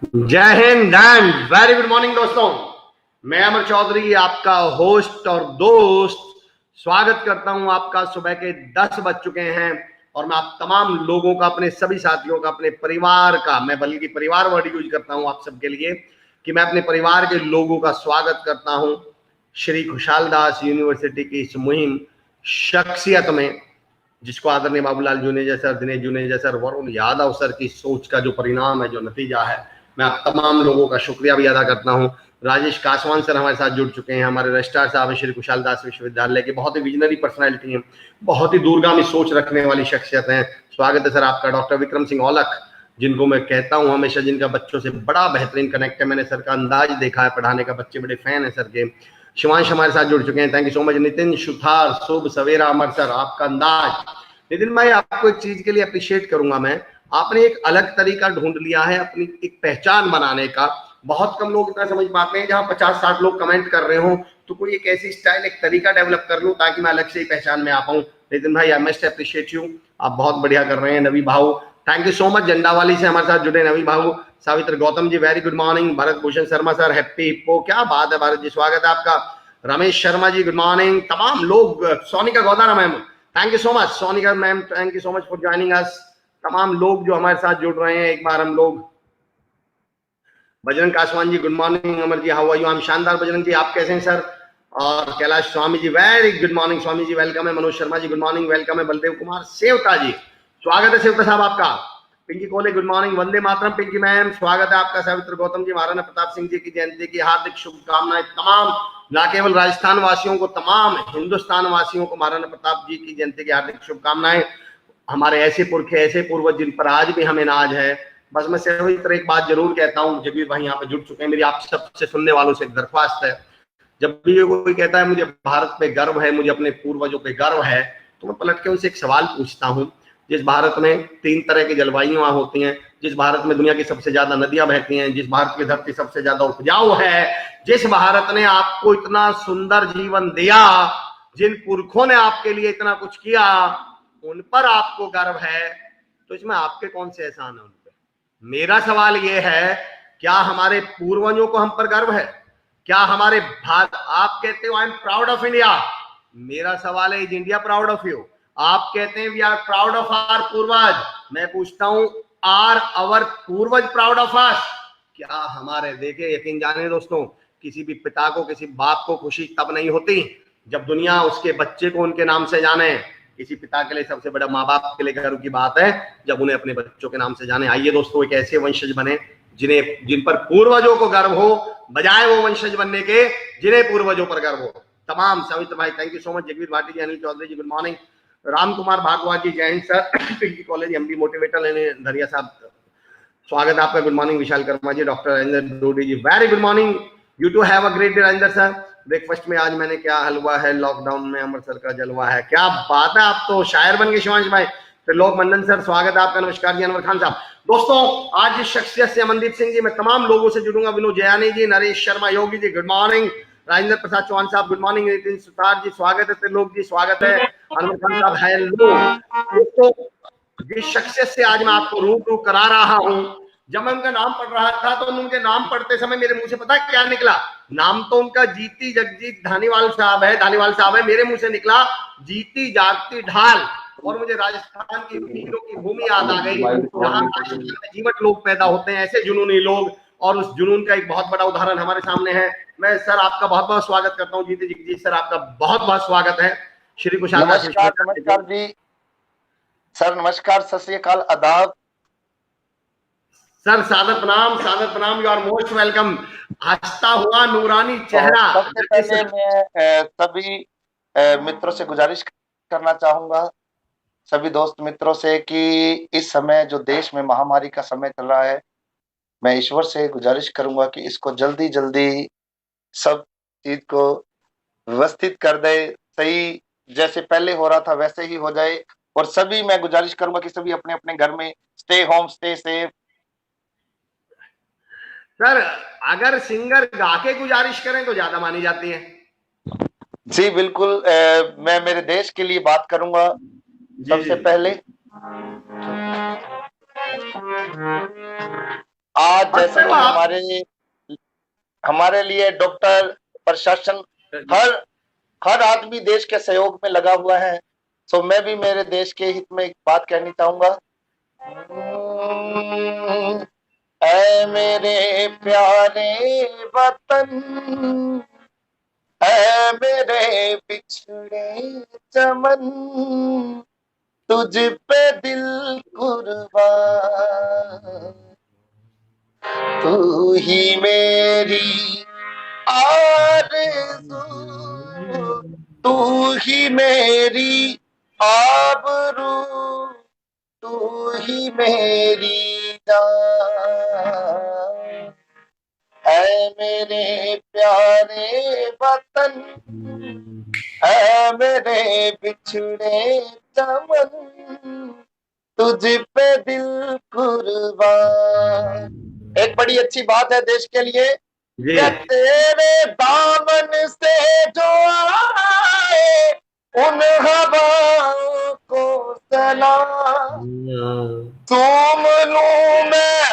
जय Hind and very good morning दोस्तों। मैं अमर चौधरी आपका होस्ट और दोस्त स्वागत करता हूं आपका। सुबह के 10 बज चुके हैं और मैं आप तमाम लोगों का, अपने सभी साथियों का, अपने परिवार का, मैं बल्कि परिवार वर्ड यूज करता हूं आप सबके लिए कि मैं अपने परिवार के लोगों का स्वागत करता हूं श्री खुशहाल दास यूनिवर्सिटी की इस मुहिम शख्सियत में, जिसको आदरणीय Babulal Juneja sir, Dinesh Juneja sir, Varun Yadav sir की सोच का जो परिणाम है, जो नतीजा है, मैं आप तमाम लोगों का शुक्रिया भी अदा करता हूं। राजेश कासवान सर हमारे साथ जुड़ चुके हैं। हमारे रजिस्ट्रार साहब श्री खुशहाल दास विश्वविद्यालय के बहुत ही विजनरी पर्सनैलिटी हैं, बहुत ही दूरगामी सोच रखने वाली शख्सियत हैं। स्वागत है सर आपका। डॉक्टर विक्रम सिंह औलख, जिनको मैं कहता हूं हमेशा, जिनका बच्चों से बड़ा बेहतरीन कनेक्ट है, मैंने सर का अंदाज देखा है पढ़ाने का, बच्चे बड़े फैन है सर के। शिवांश हमारे साथ जुड़ चुके हैं, thank you so much. Nitin Suthar, Shubh Savera Amar sir, आपका अंदाज। नितिन भाई, आपको एक चीज के लिए अप्रिशिएट करूंगा मैं, आपने एक अलग तरीका ढूंढ लिया है अपनी एक पहचान बनाने का। बहुत कम लोग इतना समझ पाते हैं, जहां 50-60 लोग कमेंट कर रहे हो तो कोई एक ऐसी स्टाइल, एक तरीका डेवलप कर लूं ताकि मैं अलग से ही पहचान में आ पाऊं। नितिन भाई, आई मस्ट अप्रिशिएट यू, आप बहुत बढ़िया कर रहे हैं। Navi Bhau, thank you so much. Jhandawali से हमारे साथ जुड़े Navi Bhau. Savitra Gautam ji, very good morning. Bharat Bhushan Sharma sir, happy hippo, क्या बात है भारत जी, स्वागत है आपका। Ramesh Sharma ji, good morning. तमाम लोग, Sonika Godara ma'am, thank you so much. Sonika ma'am, thank you so much for joining us. तमाम लोग जो हमारे साथ जुड़ रहे हैं, एक बार हम लोग। Bajrang Kaswan ji, good morning. Amar ji, how are you? हम शानदार बजरंग जी, आप कैसे हैं सर? और Kailash Swami ji, very good morning Swami ji, welcome है। Manoj Sharma ji, good morning, welcome है। बलदेव कुमार सेवता जी, स्वागत है सेवता साहब आपका। पिंकी कोले, good morning. Vande Mataram Pinky ma'am, स्वागत है आपका। सावित्र गौतम जी, महाराणा प्रताप सिंह जी की जयंती की हार्दिक शुभकामनाएं। तमाम, ना केवल राजस्थान वासियों को, तमाम हिंदुस्तान वासियों को महाराणा प्रताप जी की जयंती की हार्दिक शुभकामनाएं। हमारे ऐसे पुरखे, ऐसे पूर्वज जिन पर आज भी हमें नाज है। बस मैं सभी तरह एक बात जरूर कहता हूँ, जगवीर भाई यहाँ पे जुड़ चुके हैं, मेरी आप सबसे सुनने वालों से एक दरख्वास्त है। जब भी कोई कहता है मुझे भारत पे गर्व है, मुझे अपने पूर्वजों पे गर्व है, तो मैं पलट के उनसे एक सवाल पूछता हूँ। जिस भारत में 3 तरह की जलवायुआं होती हैं, जिस भारत में दुनिया की सबसे ज्यादा नदियां बहती हैं, जिस भारत की धरती सबसे ज्यादा उपजाऊ है, जिस भारत ने आपको इतना सुंदर जीवन दिया, जिन पुरखों ने आपके लिए इतना कुछ किया, उन पर आपको गर्व है, तो इसमें आपके कौन से एहसान है उन पे? मेरा सवाल ये है, क्या हमारे पूर्वजों को हम पर गर्व है? क्या हमारे भारत, आप कहते हो I am proud of India, मेरा सवाल है, is India proud of you? आप कहते हैं we are proud of our पूर्वज, मैं पूछता हूं, आर आवर पूर्वज प्राउड ऑफ अस? क्या हमारे, देखिए यकीन जाने दोस्तों, किसी भी पिता को, किसी बाप को खुशी तब नहीं होती जब दुनिया उसके बच्चे को उनके नाम से जाने। किसी पिता के लिए सबसे बड़ा, माँ बाप के लिए गर्व की बात है जब उन्हें अपने बच्चों के नाम से जाने। आइए दोस्तों, एक ऐसे वंशज बने जिन पर पूर्वजों को गर्व हो, बजाय वो वंशज बनने के जिन्हें पूर्वजों पर गर्व हो। तमाम, सवित्र भाई thank you so much. Jagveer Bhati ji, Anil Chaudhary ji, good morning. Ram Kumar Bhagwat ji, जय Hind sir. Pinky college MD motivator Dhariya साहब, स्वागत है आपका, good morning. Vishal Karma ji, doctor Rajendra Dodi ji, very good morning. You too have a great day Rajendra sir. Breakfast में आज मैंने क्या हलवा है, लॉकडाउन में अमर सर का जलवा है, क्या बात है, आप तो शायर बन गए शिवांश भाई। त्रिलोक मंडन सर, स्वागत है आपका। नमस्कार जी अनवर खान साहब। दोस्तों, आज जिस शख्सियत से, अमनदीप सिंह जी, मैं तमाम लोगों से जुड़ूंगा। विनोद जयानी जी, नरेश शर्मा योगी जी, गुड मॉर्निंग। राजेंद्र प्रसाद चौहान साहब, गुड मॉर्निंग। नितिन सुतार जी, स्वागत है। त्रिलोक जी, स्वागत है। अनवर खान साहब, हेलो दोस्तों। जिस शख्सियत से आज मैं आपको रूबरू करा रहा हूं, जब मैं उनका नाम पढ़ रहा था तो उनके नाम पढ़ते समय मेरे मुंह से पता क्या निकला? नाम तो उनका जीती जगजीत धानीवाल साहब है, धानीवाल साहब है, मेरे मुंह से निकला जीती जागती ढाल। और मुझे राजस्थान की वीरों की भूमि याद आ गई, जहां राजस्थान में जीवट लोग पैदा होते हैं, ऐसे जुनूनी लोग, और उस जुनून का एक बहुत बड़ा उदाहरण हमारे सामने है। मैं सर आपका बहुत बहुत स्वागत करता हूँ। जीती जगजीत सर, आपका बहुत बहुत स्वागत है। श्री कुशाल दास, नमस्कार जी सर, नमस्कार, सत श्री अकाल, आदाब सर, सादर प्रणाम, यू आर मोस्ट वेलकम। हंसता हुआ नूरानी चेहरा। सबसे पहले मैं सभी मित्रों से गुजारिश करना चाहूंगा, सभी दोस्त मित्रों से, कि इस समय जो देश में महामारी का समय चल रहा है, मैं ईश्वर से गुजारिश करूंगा कि इसको जल्दी जल्दी सब चीज को व्यवस्थित कर दे, सही जैसे पहले हो रहा था वैसे ही हो जाए। और सभी, मैं गुजारिश करूंगा कि सभी अपने अपने घर में stay home, stay safe. Sir, अगर सिंगर गा के गुजारिश करें तो ज्यादा मानी जाती है। जी बिल्कुल, मैं मेरे देश के लिए बात करूंगा सबसे पहले। आज जैसे कि हमारे लिए डॉक्टर, प्रशासन, हर हर आदमी देश के सहयोग में लगा हुआ है। तो मैं भी मेरे देश के हित में एक बात कहनी चाहूंगा। ऐ मेरे प्यारे वतन, ऐ मेरे बिछड़े चमन, तुझ पे दिल कुर्बान, तू ही मेरी आरज़ू, तू ही मेरी आबरू, तू ही मेरी जान, ऐ मेरे प्यारे वतन, ऐ मेरे बिछड़े चमन, तुझ पे दिल कुर्बान। एक बड़ी अच्छी बात है देश के लिए कि तेरे दामन से जो आए उन हवाओं को सलाम, चूम लूं मैं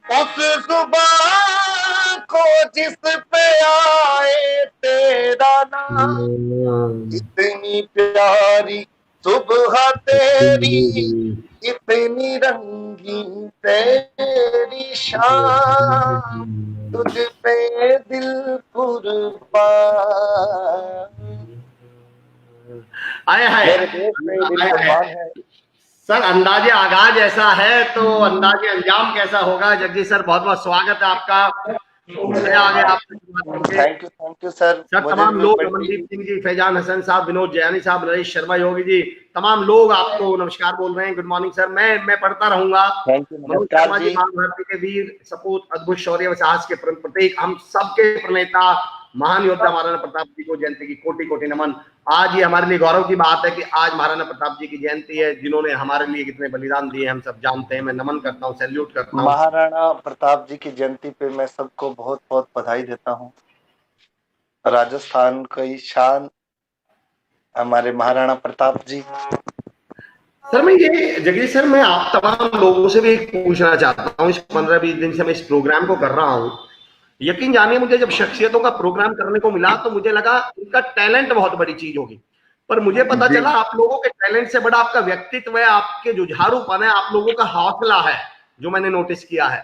उस जुबान को जिस पे आए तेरा नाम, इतनी प्यारी सुबह तेरी, इतनी रंगीन तेरी शान, तुझ पे दिल कुर्बान। आए मेरे देश में दिल कुर्बान है। सर, अंदाजे आगाज ऐसा है तो अंदाजे अंजाम कैसा होगा। जगदीश सर, बहुत बहुत स्वागत है आपका। आगे आप थैंक यू सर। तमाम लोग, अमनदीप सिंह जी, फैजान हसन साहब, विनोद जयानी साहब, नरेश शर्मा योगी जी, तमाम लोग आपको नमस्कार बोल रहे हैं। Good morning sir. मैं पढ़ता रहूंगा। मनोज शर्मा जी, महाभारती के वीर सपूत, अद्भुत शौर्य व साहस के प्रतीक, हम सबके प्रणेता महान योद्धा महाराणा प्रताप जी को जयंती की कोटि कोटि नमन। आज ये हमारे लिए गौरव की बात है कि आज महाराणा प्रताप जी की जयंती है, जिन्होंने हमारे लिए कितने बलिदान दिए हम सब जानते हैं। मैं नमन करता हूँ, सैल्यूट करता हूँ। महाराणा प्रताप जी की जयंती पे मैं सबको बहुत बहुत बधाई देता हूँ। राजस्थान की शान हमारे महाराणा प्रताप जी। सर, मैं ये जगदीश सर, मैं आप तमाम लोगों से भी पूछना चाहता हूँ। इस 15-20 दिन से मैं इस प्रोग्राम को कर रहा हूँ। यकीन जानिए, मुझे जब शख्सियतों का प्रोग्राम करने को मिला तो मुझे लगा इनका टैलेंट बहुत बड़ी चीज होगी, पर मुझे पता चला आप लोगों के टैलेंट से बड़ा आपका व्यक्तित्व है, आपके जुझारूपन है, आप लोगों का हौसला है, जो मैंने नोटिस किया है।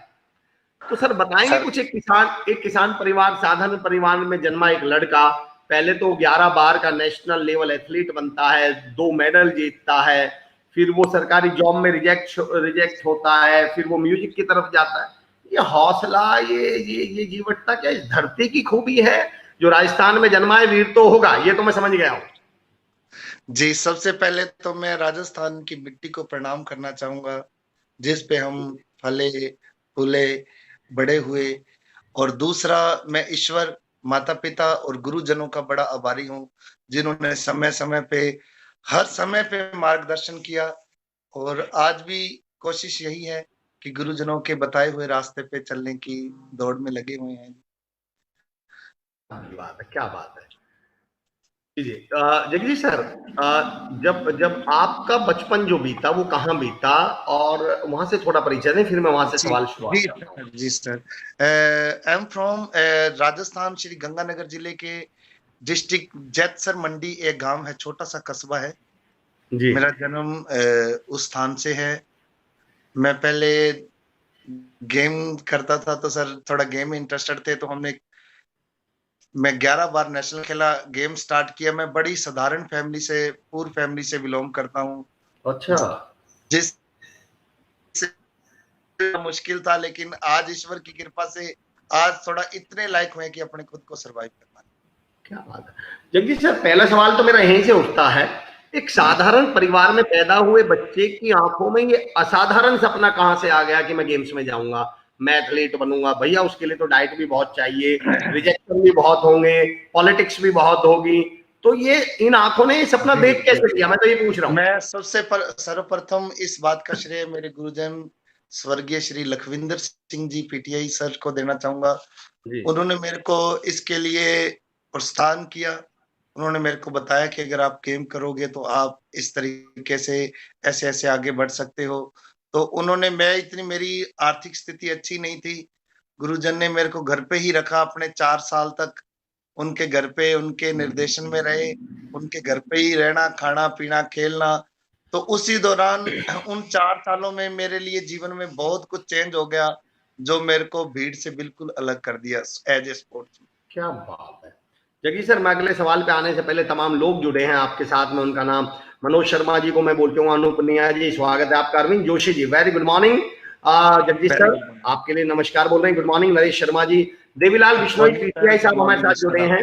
तो सर बताएंगे कुछ। एक किसान परिवार, साधारण परिवार में जन्मा एक लड़का, पहले तो 11 बार का नेशनल लेवल एथलीट बनता है, 2 मेडल जीतता है, फिर वो सरकारी जॉब में रिजेक्ट होता है, फिर वो म्यूजिक की तरफ जाता है। ये हौसला, ये जीवटता क्या इस धरती की खूबी है? जो राजस्थान में जन्मा है वीर तो होगा, ये तो मैं समझ गया हूँ जी। सबसे पहले तो मैं राजस्थान की मिट्टी को प्रणाम करना चाहूंगा, जिस पे हम फले फूले बड़े हुए। और दूसरा, मैं ईश्वर, माता पिता और गुरुजनों का बड़ा आभारी हूँ, जिन्होंने समय समय पे, हर समय पे मार्गदर्शन किया। और आज भी कोशिश यही है कि गुरुजनों के बताए हुए रास्ते पे चलने की दौड़ में लगे हुए हैं। क्या बात है जी। जगदीश सर, जब आपका बचपन जो बीता वो कहाँ बीता, और वहां से थोड़ा परिचय दें, फिर मैं वहां से सवाल शुरू। जी sir, I am from Rajasthan, Shri Ganganagar जिले के डिस्ट्रिक्ट जैतसर मंडी एक गांव है, छोटा सा कस्बा है जी। मेरा जन्म उस स्थान से है। मैं पहले गेम करता था, तो सर थोड़ा गेम में इंटरेस्टेड थे, तो मैं 11 बार नेशनल खेला, गेम स्टार्ट किया। मैं बड़ी साधारण फैमिली से, पूर फैमिली से बिलोंग करता हूँ। अच्छा। जिस मुश्किल था, लेकिन आज ईश्वर की कृपा से आज थोड़ा इतने लायक हुए कि अपने खुद को सरवाइव करना। क्या बात है जगदीश सर। पहला सवाल तो मेरा यहीं से उठता है, एक साधारण परिवार में पैदा हुए बच्चे की आंखों में ये असाधारण सपना कहां से आ गया कि मैं गेम्स में जाऊंगा, मैं एथलीट बनूंगा? भैया उसके लिए तो डाइट भी बहुत चाहिए, रिजेक्शन भी बहुत होंगे, पॉलिटिक्स भी बहुत होगी, तो ये इन आंखों ने ये सपना देख कैसे लिया? मैं तो ये पूछ रहा हूँ। मैं सर्वप्रथम इस बात का श्रेय मेरे गुरुजन स्वर्गीय श्री लखविंदर सिंह जी पीटीआई सर को देना चाहूंगा। उन्होंने मेरे को इसके लिए प्रोत्साहन किया। उन्होंने मेरे को बताया कि अगर आप गेम करोगे तो आप इस तरीके से ऐसे ऐसे आगे बढ़ सकते हो। तो उन्होंने, मेरी आर्थिक स्थिति अच्छी नहीं थी, गुरुजन ने मेरे को घर पे ही रखा, अपने 4 साल तक उनके घर पे उनके निर्देशन में रहे, उनके घर पे ही रहना, खाना पीना, खेलना। तो उसी दौरान उन 4 सालों में मेरे लिए जीवन में बहुत कुछ चेंज हो गया, जो मेरे को भीड़ से बिल्कुल अलग कर दिया एज ए स्पोर्ट्समैन। क्या बात है जगदीश सर। मैं अगले सवाल पे आने से पहले तमाम लोग जुड़े हैं आपके साथ में, उनका नाम मनोज शर्मा जी को मैं बोलता हूँ, अनूप निया जी स्वागत है आपका, Arvind Joshi ji very good morning, Jagdish sir आपके लिए नमस्कार बोल रहे हैं, good morning Naresh Sharma ji, Devilal Bishnoi PTI साहब हमारे साथ जुड़े हैं।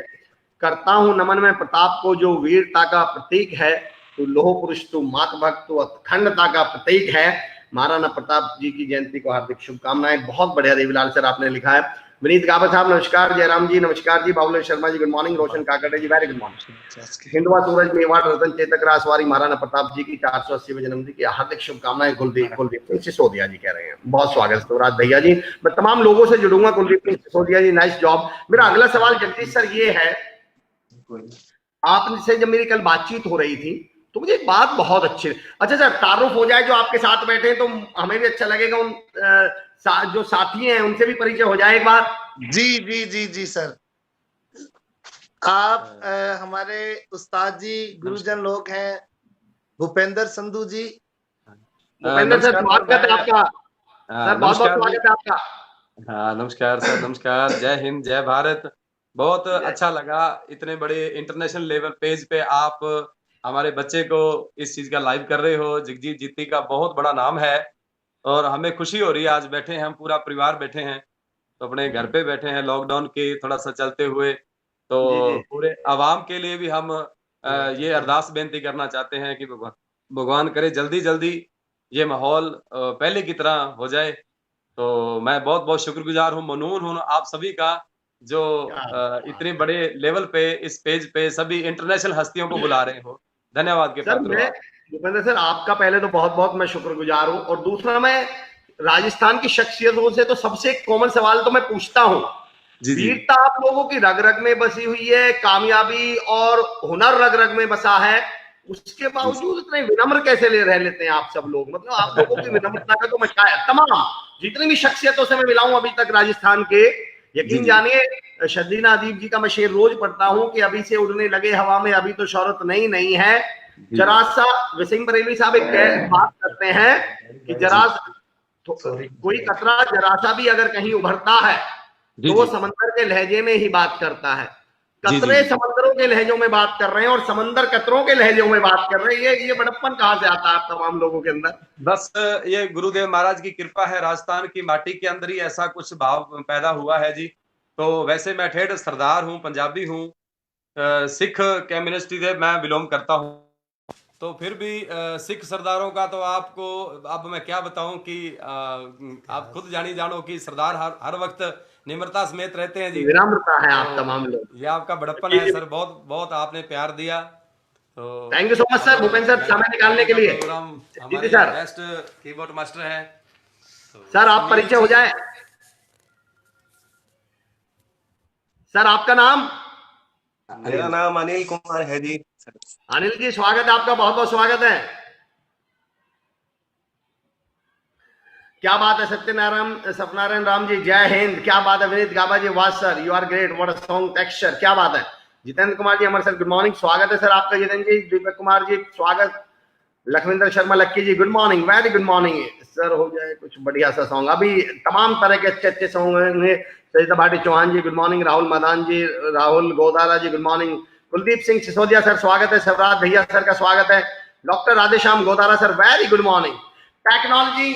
करता हूं नमन में प्रताप को जो वीरता का प्रतीक है, तू लोह पुरुष तू मात भक्त तू अखंडता का प्रतीक है, महाराणा प्रताप जी की जयंती को हार्दिक शुभकामनाएं। बहुत बढ़िया देवीलाल सर आपने लिखा है। विनीत गाबा साहब नमस्कार, जयराम जी नमस्कार जी, बाबुल शर्मा जी गुड मॉर्निंग, रोशन काकड़े जी वेरी गुड मॉर्निंग, हिंदुआ सूरज मेवाड़ रतन चेतक रासवारी महाराणा प्रताप जी की 480वें जन्मदिन की हार्दिक शुभकामनाएं। कुलदीप सिंह सिसोदिया जी कह रहे हैं बहुत स्वागत शिवराज भैया जी। मैं तमाम लोगों से जुड़ूंगा, कुलदीप सिंह सिसोदिया जी नाइस जॉब। मेरा अगला सवाल जगदीश सर ये है, आपसे जब मेरी कल बातचीत हो रही थी तो मुझे एक बात बहुत अच्छी, अच्छा सर तारुफ हो जाए जो आपके साथ बैठे हैं तो हमें भी अच्छा लगेगा, उन जो साथी हैं उनसे भी परिचय हो जाए एक बार। जी जी जी जी सर, आप हमारे उस्ताद जी गुरुजन लोग हैं, भूपेंद्र संधू जी। भूपेंद्र सर स्वागत है आपका सर, बहुत बहुत स्वागत है आपका। हाँ नमस्कार सर, नमस्कार, जय हिंद जय भारत। बहुत अच्छा लगा इतने बड़े इंटरनेशनल लेवल पेज पे आप हमारे बच्चे को इस चीज का लाइव कर रहे हो। जगजीत जीती का बहुत बड़ा नाम है और हमें खुशी हो रही है, आज बैठे हैं हम पूरा परिवार बैठे हैं, तो अपने घर पे बैठे हैं लॉकडाउन के थोड़ा सा चलते हुए, तो पूरे आवाम के लिए भी हम ये अरदास बेनती करना चाहते हैं कि भगवान करे जल्दी जल्दी ये माहौल पहले की तरह हो जाए। तो मैं बहुत बहुत शुक्रगुजार हूँ, ममनून हूँ आप सभी का, जो इतने बड़े लेवल पे इस पेज पे सभी इंटरनेशनल हस्तियों को बुला रहे हो। धन्यवाद के पात्र हो। भूपेंद्र सर आपका पहले तो बहुत बहुत मैं शुक्रगुजार हूँ, और दूसरा मैं राजस्थान की शख्सियतों से तो सबसे कॉमन सवाल तो मैं पूछता हूँ, वीरता आप लोगों की रग रग में बसी हुई है, कामयाबी और हुनर रग रग में बसा है, उसके बावजूद इतने विनम्र कैसे रह लेते हैं आप सब लोग? मतलब आप लोगों की विनम्रता का तो मैं तमाम जितनी भी शख्सियतों से मैं मिला हूं अभी तक राजस्थान के, यकीन जानिए शदीना अदीब जी का मैं शेर रोज पढ़ता हूं कि अभी से उड़ने लगे हवा में, अभी तो शौहरत नहीं है, जरा सा वसीम बरेलवी साहब एक बात करते हैं कि जरा कोई कतरा जरा सा भी अगर कहीं उभरता है तो वो समंदर के लहजे में ही बात करता है। कतरे समंदरों के लहजों में बात कर रहे हैं और समंदर कतरों के लहजों में बात कर रहे हैं। ये बड़प्पन कहां से आता है आप तमाम लोगों के अंदर? बस ये गुरुदेव महाराज की कृपा है, राजस्थान की माटी के अंदर ही ऐसा कुछ भाव पैदा हुआ है जी। तो वैसे मैं ठेठ सरदार हूँ, पंजाबी हूँ, सिख कम्युनिटी से मैं बिलोंग करता हूँ, तो फिर भी सिख सरदारों का तो आपको अब मैं क्या बताऊं कि आप खुद जानो कि सरदार हर वक्त निम्रता समेत रहते हैं जी, विनम्रता है आप तमाम लोग, ये आपका बड़प्पन है सर, बहुत बहुत आपने प्यार दिया, तो thank you so much sir. Bhupendra sir समय निकालने के लिए, हमारे बेस्ट कीबोर्ड मास्टर हैं सर, आप परिचय हो जाए सर। आपका नाम? मेरा नाम अनिल कुमार है जी। अनिल जी स्वागत है आपका, बहुत बहुत स्वागत है। क्या बात है सत्यनारायण राम जी, जय हिंद, क्या बात है। विनीत गाबा जी वाह sir, you are great, what a song texture, क्या बात है। जितेंद्र कुमार जी हमारे सर गुड मॉर्निंग, स्वागत है सर आपका। जितेंद्र जी, दीपक कुमार जी स्वागत, Lakhwinder Sharma Lucky ji good morning, very good morning sir. हो जाए कुछ बढ़िया सा सॉन्ग, अभी तमाम तरह के अच्छे अच्छे सॉन्ग होंगे। Sarita Bhati Chauhan ji good morning, Rahul Madan ji, Rahul Godara ji good morning, Kuldeep Singh Sisodia sir स्वागत है, शिवराज भैया सर का स्वागत है, doctor Radheshyam Godara sir very good morning. Technology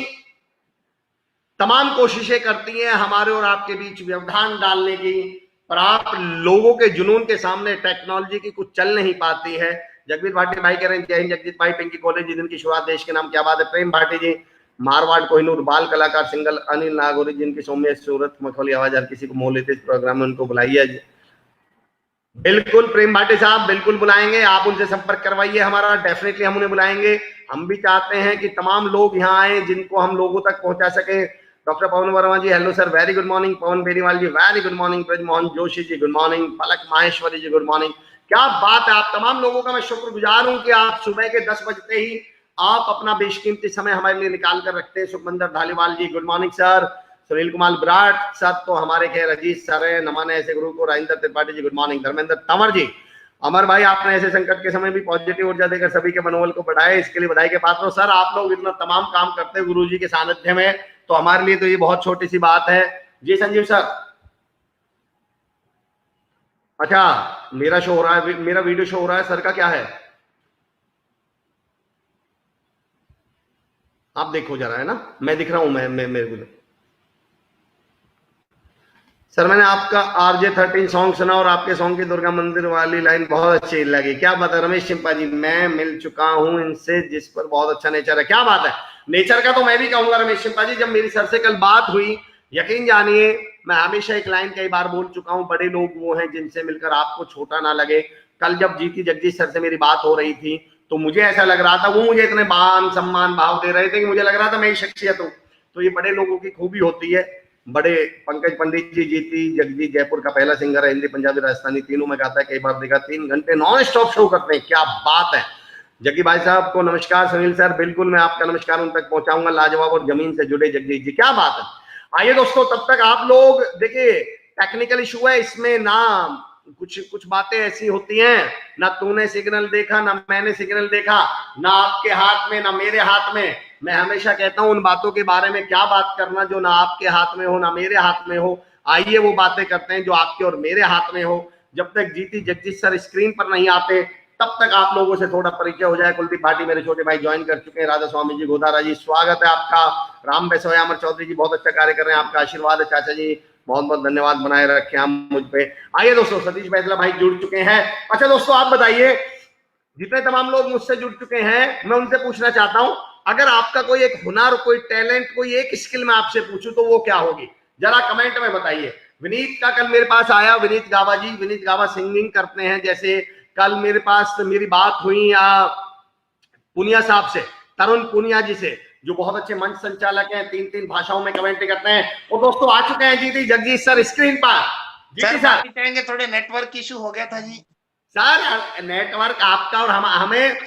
तमाम कोशिशें करती हैं हमारे और आपके बीच व्यवधान डालने की, पर आप लोगों के जुनून के सामने टेक्नोलॉजी की कुछ चल नहीं पाती है। जगदीप भाटी भाई कह रहे हैं जय हिंद जगदीप भाई, पिंकी कॉलेज जिनकी शुरुआत देश के नाम, क्या बात है। प्रेम भाटी जी मारवाड़ कोहिनूर, बाल कलाकार सिंगल, अनिल नागौरी जिनकी सौम्य सूरत मखौली आवाज हर किसी को मोह लेते, इस प्रोग्राम में उनको बुलाइए। बिल्कुल प्रेम भाटी साहब बिल्कुल बुलाएंगे, आप उनसे संपर्क करवाइए हमारा, डेफिनेटली हम उन्हें बुलाएंगे। हम भी चाहते हैं कि तमाम लोग यहाँ आए जिनको हम लोगों तक पहुंचा सके। Doctor Pawan Verma ji hello sir, very good morning. Pawan Beniwal ji very good morning. Brajmohan Joshi ji good morning. Falak Maheshwari जी गुड मॉर्निंग। क्या बात है, आप तमाम लोगों का मैं शुक्रगुजार हूं कि आप सुबह के 10 बजते ही आप अपना बेशकीमती समय हमारे लिए निकाल कर रखते हैं। Sukhmandar Dhaliwal ji good morning sir. Sunil Kumar Virat sir तो हमारे खैर अजीत सर है, नमन है ऐसे गुरु को। Rajendra Tripathi ji good morning. धर्मेंद्र तंवर जी, अमर भाई आपने ऐसे संकट के समय भी पॉजिटिव ऊर्जा देकर सभी के मनोबल को बढ़ाए, इसके लिए बधाई के पात्र हो। सर आप लोग इतना तमाम काम करते हैं गुरु जी के सानिध्य में, तो हमारे लिए तो ये बहुत छोटी सी बात है। जी संजीव सर। अच्छा मेरा शो हो रहा है, मेरा वीडियो शो हो रहा है, सर का क्या है आप देखो जरा, है ना, मैं दिख रहा हूं, मैं मेरे को सर मैंने आपका RJ13 सॉन्ग सुना और आपके सॉन्ग की दुर्गा मंदिर वाली लाइन बहुत अच्छी लगी। क्या बात है रमेश चिंपा जी, मैं मिल चुका हूं इनसे जिस पर बहुत अच्छा नेचर है। क्या बात है, नेचर का तो मैं भी कहूंगा रमेश चिंपा जी। जब मेरी सर से कल बात हुई, यकीन जानिए मैं हमेशा एक लाइन कई बार बोल चुका हूं, बड़े लोग वो हैं जिनसे मिलकर आपको छोटा ना लगे। कल जब जीती जगदीश सर से मेरी बात हो रही थी तो मुझे ऐसा लग रहा था, वो मुझे इतने मान सम्मान भाव दे रहे थे कि मुझे लग रहा था मैं ही शख्सियत हूँ। तो ये बड़े लोगों की खूबी होती है। बड़े पंकज पंडित जी, जीती जगदीश जयपुर का पहला सिंगर है, हिंदी पंजाबी राजस्थानी तीनों में गाता है, कई बार देखा 3 घंटे नॉन स्टॉप शो करते हैं, क्या बात है। जग्गी भाई साहब को नमस्कार। सुनील सर बिल्कुल मैं आपका नमस्कार उन तक पहुंचाऊंगा, लाजवाब और जमीन से जुड़े जगदीश जी, क्या बात है। आइए दोस्तों, तब तक आप लोग देखिए, टेक्निकल इशू है इसमें ना, कुछ बातें ऐसी होती हैं, ना तूने सिग्नल देखा ना मैंने सिग्नल देखा, ना आपके हाथ में ना मेरे हाथ में। मैं हमेशा कहता हूं उन बातों के बारे में क्या बात करना जो ना आपके हाथ में हो ना मेरे हाथ में हो। आइए वो बातें करते हैं जो आपके और मेरे हाथ में हो। जब तक जीती जगदीश सर स्क्रीन पर नहीं आते तब तक आप लोगों से थोड़ा परिचय हो जाए। कुलदीप भाटी मेरे छोटे भाई ज्वाइन कर चुके हैं, राधा स्वामी जी, गोदारा जी स्वागत है आपका, राम बेसोया, अमर चौधरी जी बहुत अच्छा कार्य कर रहे हैं, आपका आशीर्वाद है चाचा जी, बहुत बहुत धन्यवाद, बनाए रखे हम मुझ पे। आइए दोस्तों, सतीश बैसला भाई जुड़ चुके हैं। अच्छा दोस्तों आप बताइए, जितने तमाम लोग मुझसे जुड़ चुके हैं मैं उनसे पूछना चाहता हूं, अगर आपका कोई एक हुनर, कोई टैलेंट, कोई एक स्किल मैं आपसे पूछूं तो वो क्या होगी, जरा कमेंट में बताइए। विनीत का कल मेरे पास आया, विनीत गावा जी, विनीत गावा सिंगिंग करते हैं। जैसे कल मेरे पास मेरी बात हुई पुनिया साहब से, तरुण पुनिया जी से, जो बहुत अच्छे मंच संचालक हैं, 3 भाषाओं में कमेंट करते हैं। और दोस्तों आ चुके हैं जीती जगदीश सर स्क्रीन पर। जीती सर कहेंगे थोड़े नेटवर्क इशू हो गया था जी। सर नेटवर्क आपका और हमें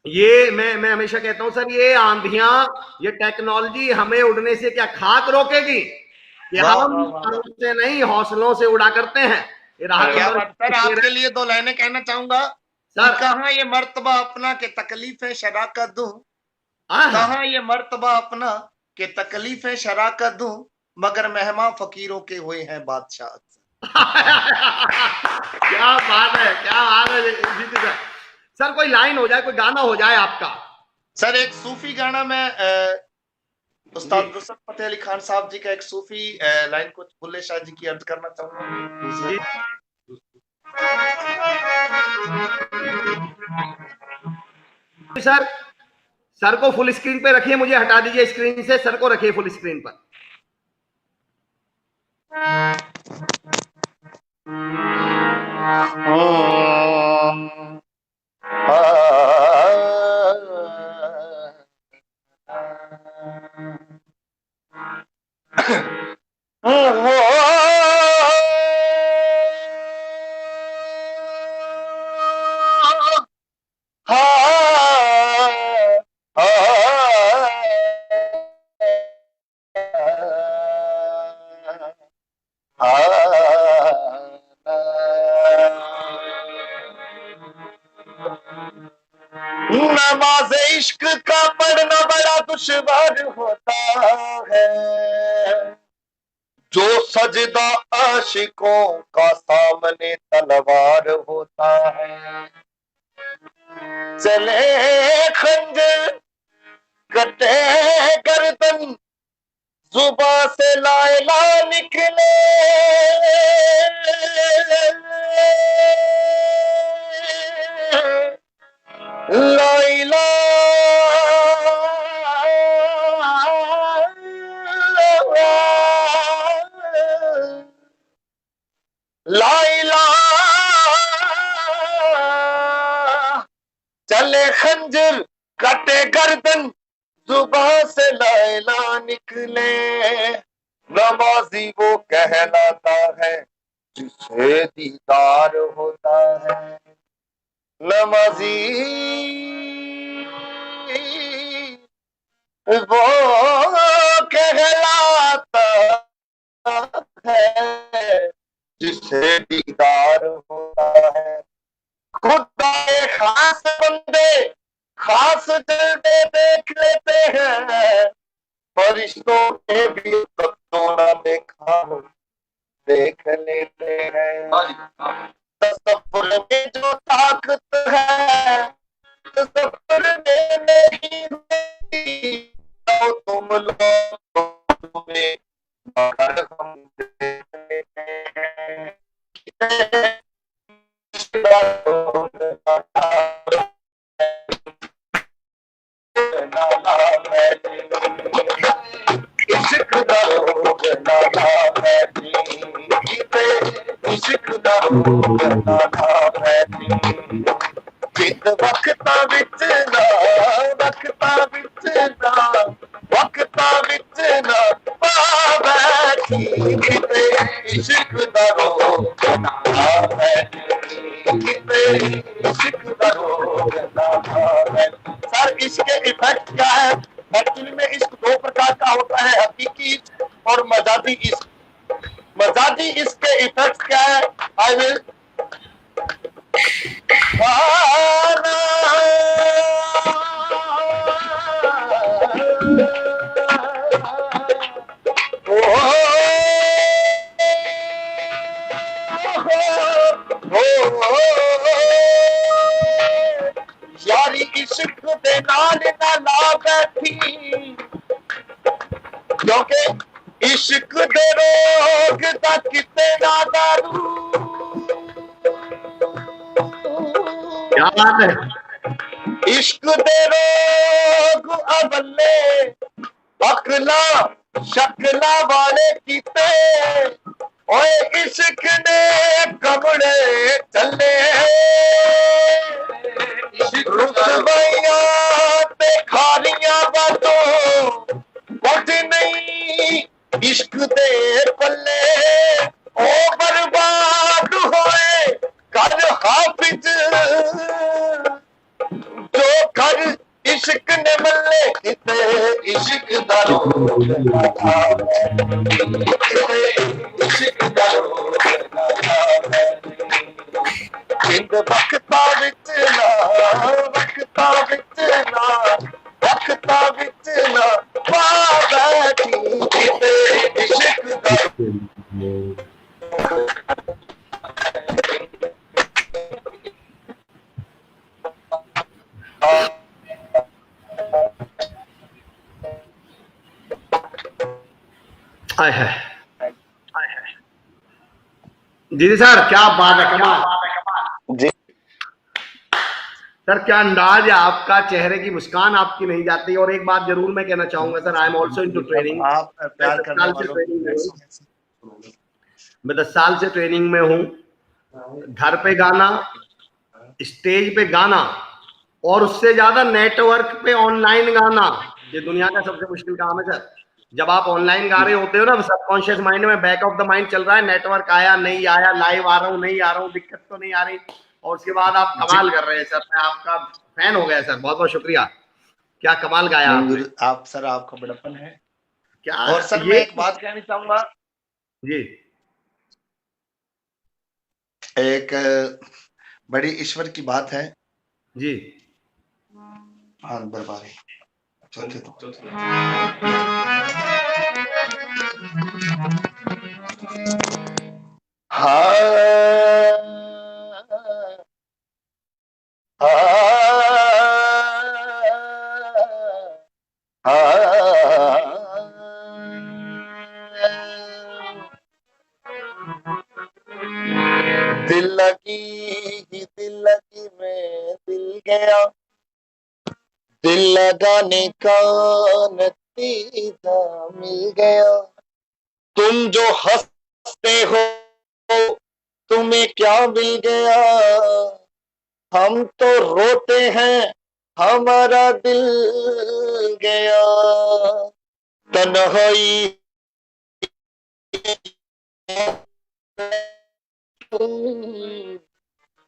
ये मैं हमेशा कहता हूं सर, ये आंधियां, ये टेक्नोलॉजी हमें उड़ने से क्या खाक रोकेगी, ये हम से नहीं हौसलों से उड़ा करते हैं। सर आपके लिए 2 लाइनें कहना चाहूंगा सर। कहाँ ये मर्तबा अपना के तकलीफ है शराकत दूं, कहाँ ये मर्तबा अपना के तकलीफ है शराकत दूं, मगर मेहमान फकीरों के हुए हैं बादशाह। क्या बात है, क्या बात है सर। कोई लाइन हो जाए, कोई गाना हो जाए आपका। सर एक सूफी गाना में उस्ताद नुसरत फतेह अली खान साहब जी का एक सूफी लाइन कुछ बुल्ले शाह जी की अर्ज करना चाहूंगा। सर को फुल स्क्रीन पे रखिए, मुझे हटा दीजिए स्क्रीन से, सर को रखिए फुल स्क्रीन पर। नमाज इश्क का पढ़ना बड़ा दुश्वार होता है, जो सजदा आशिकों का सामने तलवार होता है। चले खंजर कटे गर्दन, जुबां से ला इलाहा निकले, ला इलाहा, चले खंजर कटे गर्दन, जुबां से ला इलाहा निकले। नमाजी वो कहलाता है जिसे दीदार होता है, नमाजी वो कहलाता है जिसे दीदार होता है। खुदा के खास बंदे खास जलवे देख लेते हैं, फरिश्तों ने भी तो ना देखा हो देख लेते हैं। तसव्वुर में जो ताकत है तसव्वुर में नहीं होती, तो तुम लोग में मगर हम देख लेते हैं। इश्क दा रोग नाला है जी, इश्क दा रोग नाला है जी। जित वक्ता विच ना वक्ता विच ना वक्ता विच ना पा बैठी, किते इश्क दा रोग नाला है जी, किते इश्क दा रोग नाला है। सर इसके इफेक्ट क्या है? एक्चुअली में इश्क दो प्रकार का होता है, हकीकी इश्क और मजाजी इश्क। मजाजी इश्क के इफेक्ट क्या है? आई विल यारी इश्क दे नाल ना ला बैठी, क्योंकि इश्क दे रोग दा किते ना दारू। क्या बात है। इश्क दे रोग अवले अकला शकला वाले कीते, ओए इश्क ने कमड़े चले। रुसवाइयां ते खारियां बातों कुछ नहीं इश्क दे पल्ले, ओ बर्बाद होए कर हाफिज जो कर इश्क ने मल्ले, किते इश्क दा रोग नाला है, किते इश्क दा रोग नाला है। जिंद वक्ता विच ना वक्ता विच ना वक्ता विच ना पा बैठी, किते इश्क दा हाय हाय जी सर, क्या बात है, कमाल। जी सर क्या अंदाज है आपका, चेहरे की मुस्कान आपकी नहीं जाती। और एक बात जरूर मैं कहना चाहूंगा sir, I am also into training. आप प्यार करने मैं 10 साल से ट्रेनिंग में हूँ। घर पे गाना, स्टेज पे गाना, और उससे ज्यादा नेटवर्क पे ऑनलाइन गाना, ये दुनिया का सबसे मुश्किल काम है सर। जब आप ऑनलाइन गा रहे होते हो ना, सबकॉन्शियस माइंड में बैक ऑफ द माइंड चल रहा है, नेटवर्क आया नहीं आया, लाइव आ रहा हूँ नहीं आ रहा हूँ, दिक्कत तो नहीं आ रही, और उसके बाद आप कमाल कर रहे हैं सर। मैं आपका फैन हो गया सर, बहुत बहुत शुक्रिया। क्या कमाल गाया आपने। आप सर, आपका बड़प्पन है। क्या और सर मैं एक बात कहना चाहूंगा जी, एक बड़ी ईश्वर की बात है जी हाँ बर्बादी चौथे तो दिल लगी में दिल गया, दिल लगाने का नतीजा मिल गया। तुम जो हंसते हो तुम्हें क्या मिल गया, हम तो रोते हैं हमारा दिल गया। तन्हाई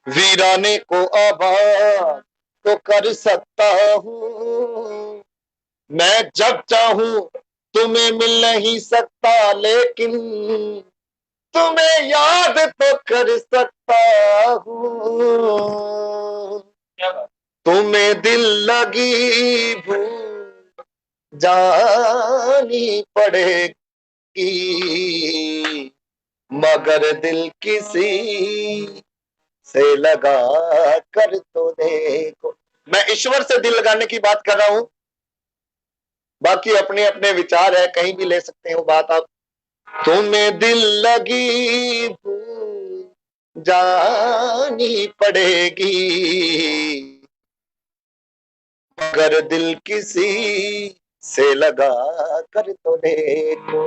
वीराने को आबाद तो कर सकता हूँ मैं, जब चाहूं तुम्हें मिल नहीं सकता लेकिन तुम्हें याद तो कर सकता हूँ। तुम्हें दिल लगी भूल जानी पड़ेगी, मगर दिल किसी से लगा कर तो देखो। मैं ईश्वर से दिल लगाने की बात कर रहा हूं, बाकी अपने अपने विचार है, कहीं भी ले सकते हो बात आप। तुम्हें दिल लगी भूल जानी पड़ेगी, मगर दिल किसी से लगा कर तो देखो।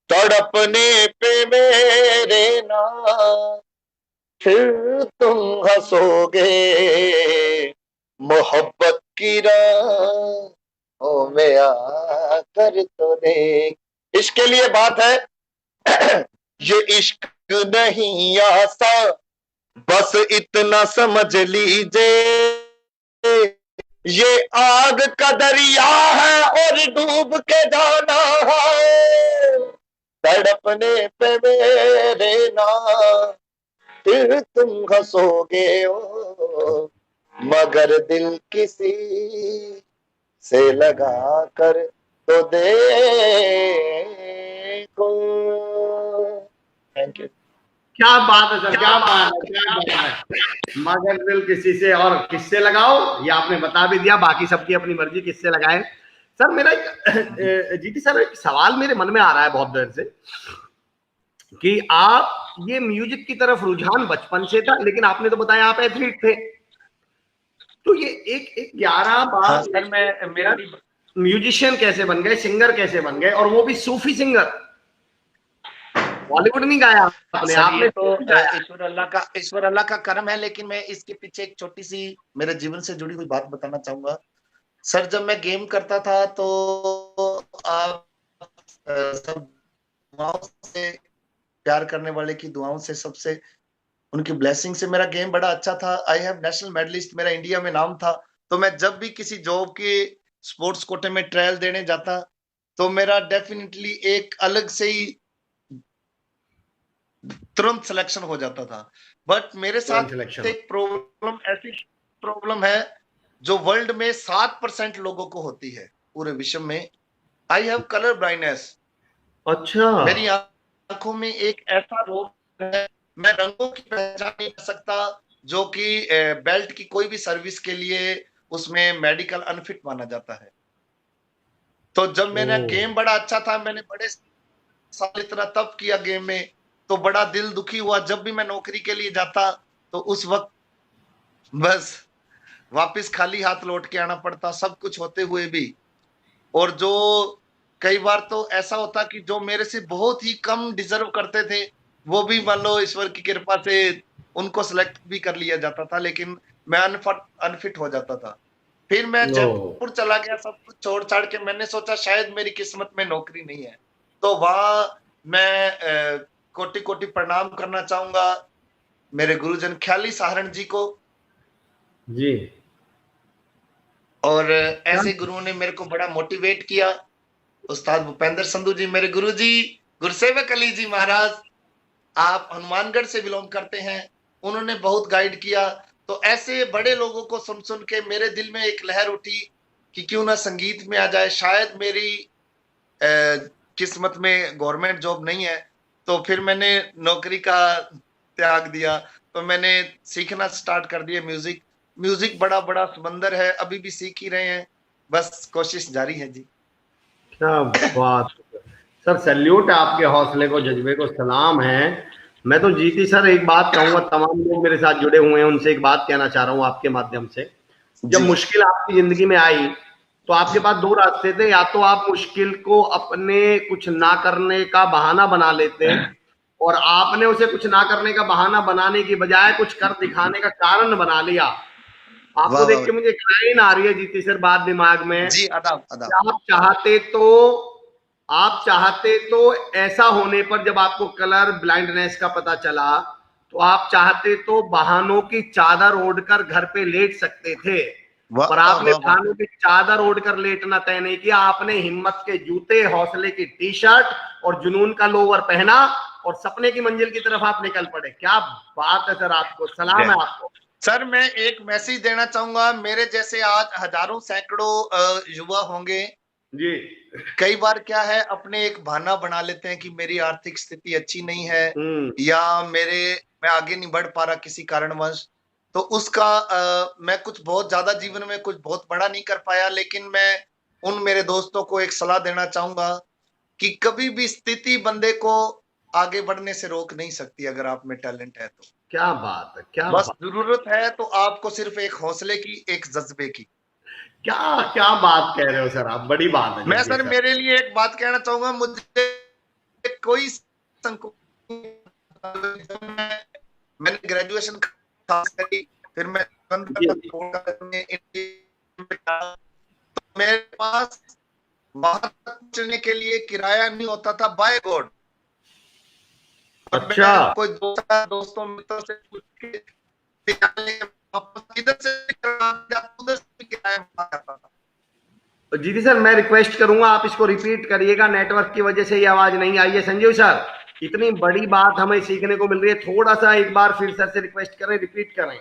तड़पने पे मेरे ना फिर तुम हंसोगे, मोहब्बत की राहों में आकर तो देख। इश्क के लिए बात है, ये इश्क नहीं आसा, बस इतना समझ लीजिए, ये आग का दरिया है और डूब के जाना है। तड़पने पे मेरे ना फिर तुम हंसोगे ओ, मगर दिल किसी से लगा कर तो देखो। Thank you. क्या बात है सर, क्या बात है, क्या बात है। मगर दिल किसी से और किससे लगाओ, ये आपने बता भी दिया, बाकी सबकी अपनी मर्जी किससे लगाए। सर मेरा एक जीती सर एक सवाल मेरे मन में आ रहा है बहुत देर से कि आप ये म्यूजिक की तरफ रुझान बचपन से था, लेकिन आपने तो बताया आप एथलीट थे, तो ये एक 11 बार हाँ सर, मैं मेरा म्यूजिशियन कैसे बन गए, सिंगर कैसे बन गए, और वो भी सूफी सिंगर? बॉलीवुड नहीं गाया आपने, आपने तो ईश्वर अल्लाह का करम है, लेकिन मैं इसके पीछे एक छोटी सी मेरे जीवन से जुड़ी हुई बात बताना चाहूंगा। सर जब मैं गेम करता था तो आप सब दुआओं से, प्यार करने वाले की दुआओं से, सबसे उनकी ब्लेसिंग से मेरा गेम बड़ा अच्छा था। आई हैव नेशनल मेडलिस्ट, मेरा इंडिया में नाम था। तो मैं जब भी किसी जॉब के स्पोर्ट्स कोटे में ट्रायल देने जाता तो मेरा डेफिनेटली एक अलग से ही तुरंत सिलेक्शन हो जाता था। बट मेरे साथ एक प्रॉब्लम, ऐसी प्रॉब्लम है जो वर्ल्ड में 7% लोगों को होती है पूरे विश्व में। I have colour blindness. अच्छा, मेरी आंखों में एक ऐसा रोग है, मैं रंगों की पहचान नहीं कर सकता, जो कि बेल्ट की कोई भी सर्विस के लिए उसमें मेडिकल अनफिट माना जाता है। तो जब मेरा गेम बड़ा अच्छा था, मैंने बड़े साल इतना तब किया गेम में, तो बड़ा दिल दुखी हुआ जब भी मैं नौकरी के लिए जाता तो उस वक्त बस वापस खाली हाथ लौट के आना पड़ता, सब कुछ होते हुए भी। और जो कई बार तो ऐसा होता कि जो मेरे से बहुत ही कम डिजर्व करते थे, वो भी मान लो ईश्वर की कृपा से उनको सिलेक्ट भी कर लिया जाता था, लेकिन मैं अनफिट हो जाता था। फिर मैं जयपुर चला गया, सब कुछ छोड़ छाड़ के। मैंने सोचा शायद मेरी किस्मत में नौकरी नहीं है, तो वहां मैं कोटि कोटि प्रणाम करना चाहूंगा मेरे गुरुजन ख्याली सहारण जी को जी। और ऐसे गुरुओं ने मेरे को बड़ा मोटिवेट किया। उस्ताद भूपेंद्र संधू जी, मेरे गुरु जी, गुरसेवक अली जी महाराज, आप हनुमानगढ़ से बिलोंग करते हैं, उन्होंने बहुत गाइड किया। तो ऐसे बड़े लोगों को सुन सुन के मेरे दिल में एक लहर उठी कि क्यों ना संगीत में आ जाए। शायद मेरी किस्मत में गवर्नमेंट जॉब नहीं है, तो फिर मैंने नौकरी का त्याग दिया, तो मैंने सीखना स्टार्ट कर दिया म्यूजिक। म्यूजिक बड़ा बड़ा समंदर है, अभी भी सीख ही रहे हैं, बस कोशिश जारी है जी। क्या बात सर, सैल्यूट है आपके हौसले को, जज्बे को सलाम है। मैं तो जीती सर एक बात कहूंगा, तमाम लोग मेरे साथ जुड़े हुए हैं उनसे एक बात कहना चाह रहा हूं आपके माध्यम से। जब मुश्किल आपकी जिंदगी में आई तो आपके पास दो रास्ते थे, या तो आप मुश्किल को अपने कुछ ना करने का बहाना बना लेते, और आपने उसे कुछ ना करने का बहाना बनाने की बजाय कुछ कर दिखाने का कारण बना लिया। आपको देख के मुझे एक लाइन आ रही है जीती सर बात दिमाग में जी, आदाब आदाब। आप चाहते तो ऐसा होने पर, जब आपको कलर ब्लाइंडनेस का पता चला, तो आप चाहते तो बहानों की चादर ओढ़कर घर पे लेट सकते थे, और आपने भानु की चादर ओढ़कर लेटना तय नहीं किया। आपने हिम्मत के जूते, हौसले की टी शर्ट और जुनून का लोवर पहना और सपने की मंजिल की तरफ आप निकल पड़े। क्या बात है सर, आपको सलाम है आपको। सर मैं एक मैसेज देना चाहूंगा, मेरे जैसे आज हजारों सैकड़ों युवा होंगे जी। कई बार क्या है, अपने एक बहाना बना लेते हैं कि मेरी आर्थिक स्थिति अच्छी नहीं है या मैं आगे नहीं बढ़ पा रहा किसी कारणवश, तो उसका मैं कुछ बहुत ज्यादा जीवन में कुछ बहुत बड़ा नहीं कर पाया, लेकिन मैं उन मेरे दोस्तों को एक सलाह देना चाहूंगा कि कभी भी स्थिति बंदे को आगे बढ़ने से रोक नहीं सकती अगर आप में टैलेंट है तो। क्या बात है, क्या बस बात। जरूरत है तो आपको सिर्फ एक हौसले की, एक जज्बे की। क्या क्या बात कह रहे हो सर आप, बड़ी बात है। मैं सर मेरे लिए एक बात कहना चाहूंगा, मुझे कोई मैंने ग्रेजुएशन करी, फिर मैं तो मेरे पास वहां पहुंचने के लिए किराया नहीं होता था, बाय गॉड। अच्छा। कोई दोस्तों मित्रों से पूछ के इधर से उधर से किराया मांगता था। जी सर, मैं रिक्वेस्ट करूंगा आप इसको रिपीट करिएगा, नेटवर्क की वजह से ये आवाज नहीं आई है। संजीव सर, इतनी बड़ी बात हमें सीखने को मिल रही है, थोड़ा सा एक बार फिर सर से रिक्वेस्ट करें, रिपीट करें।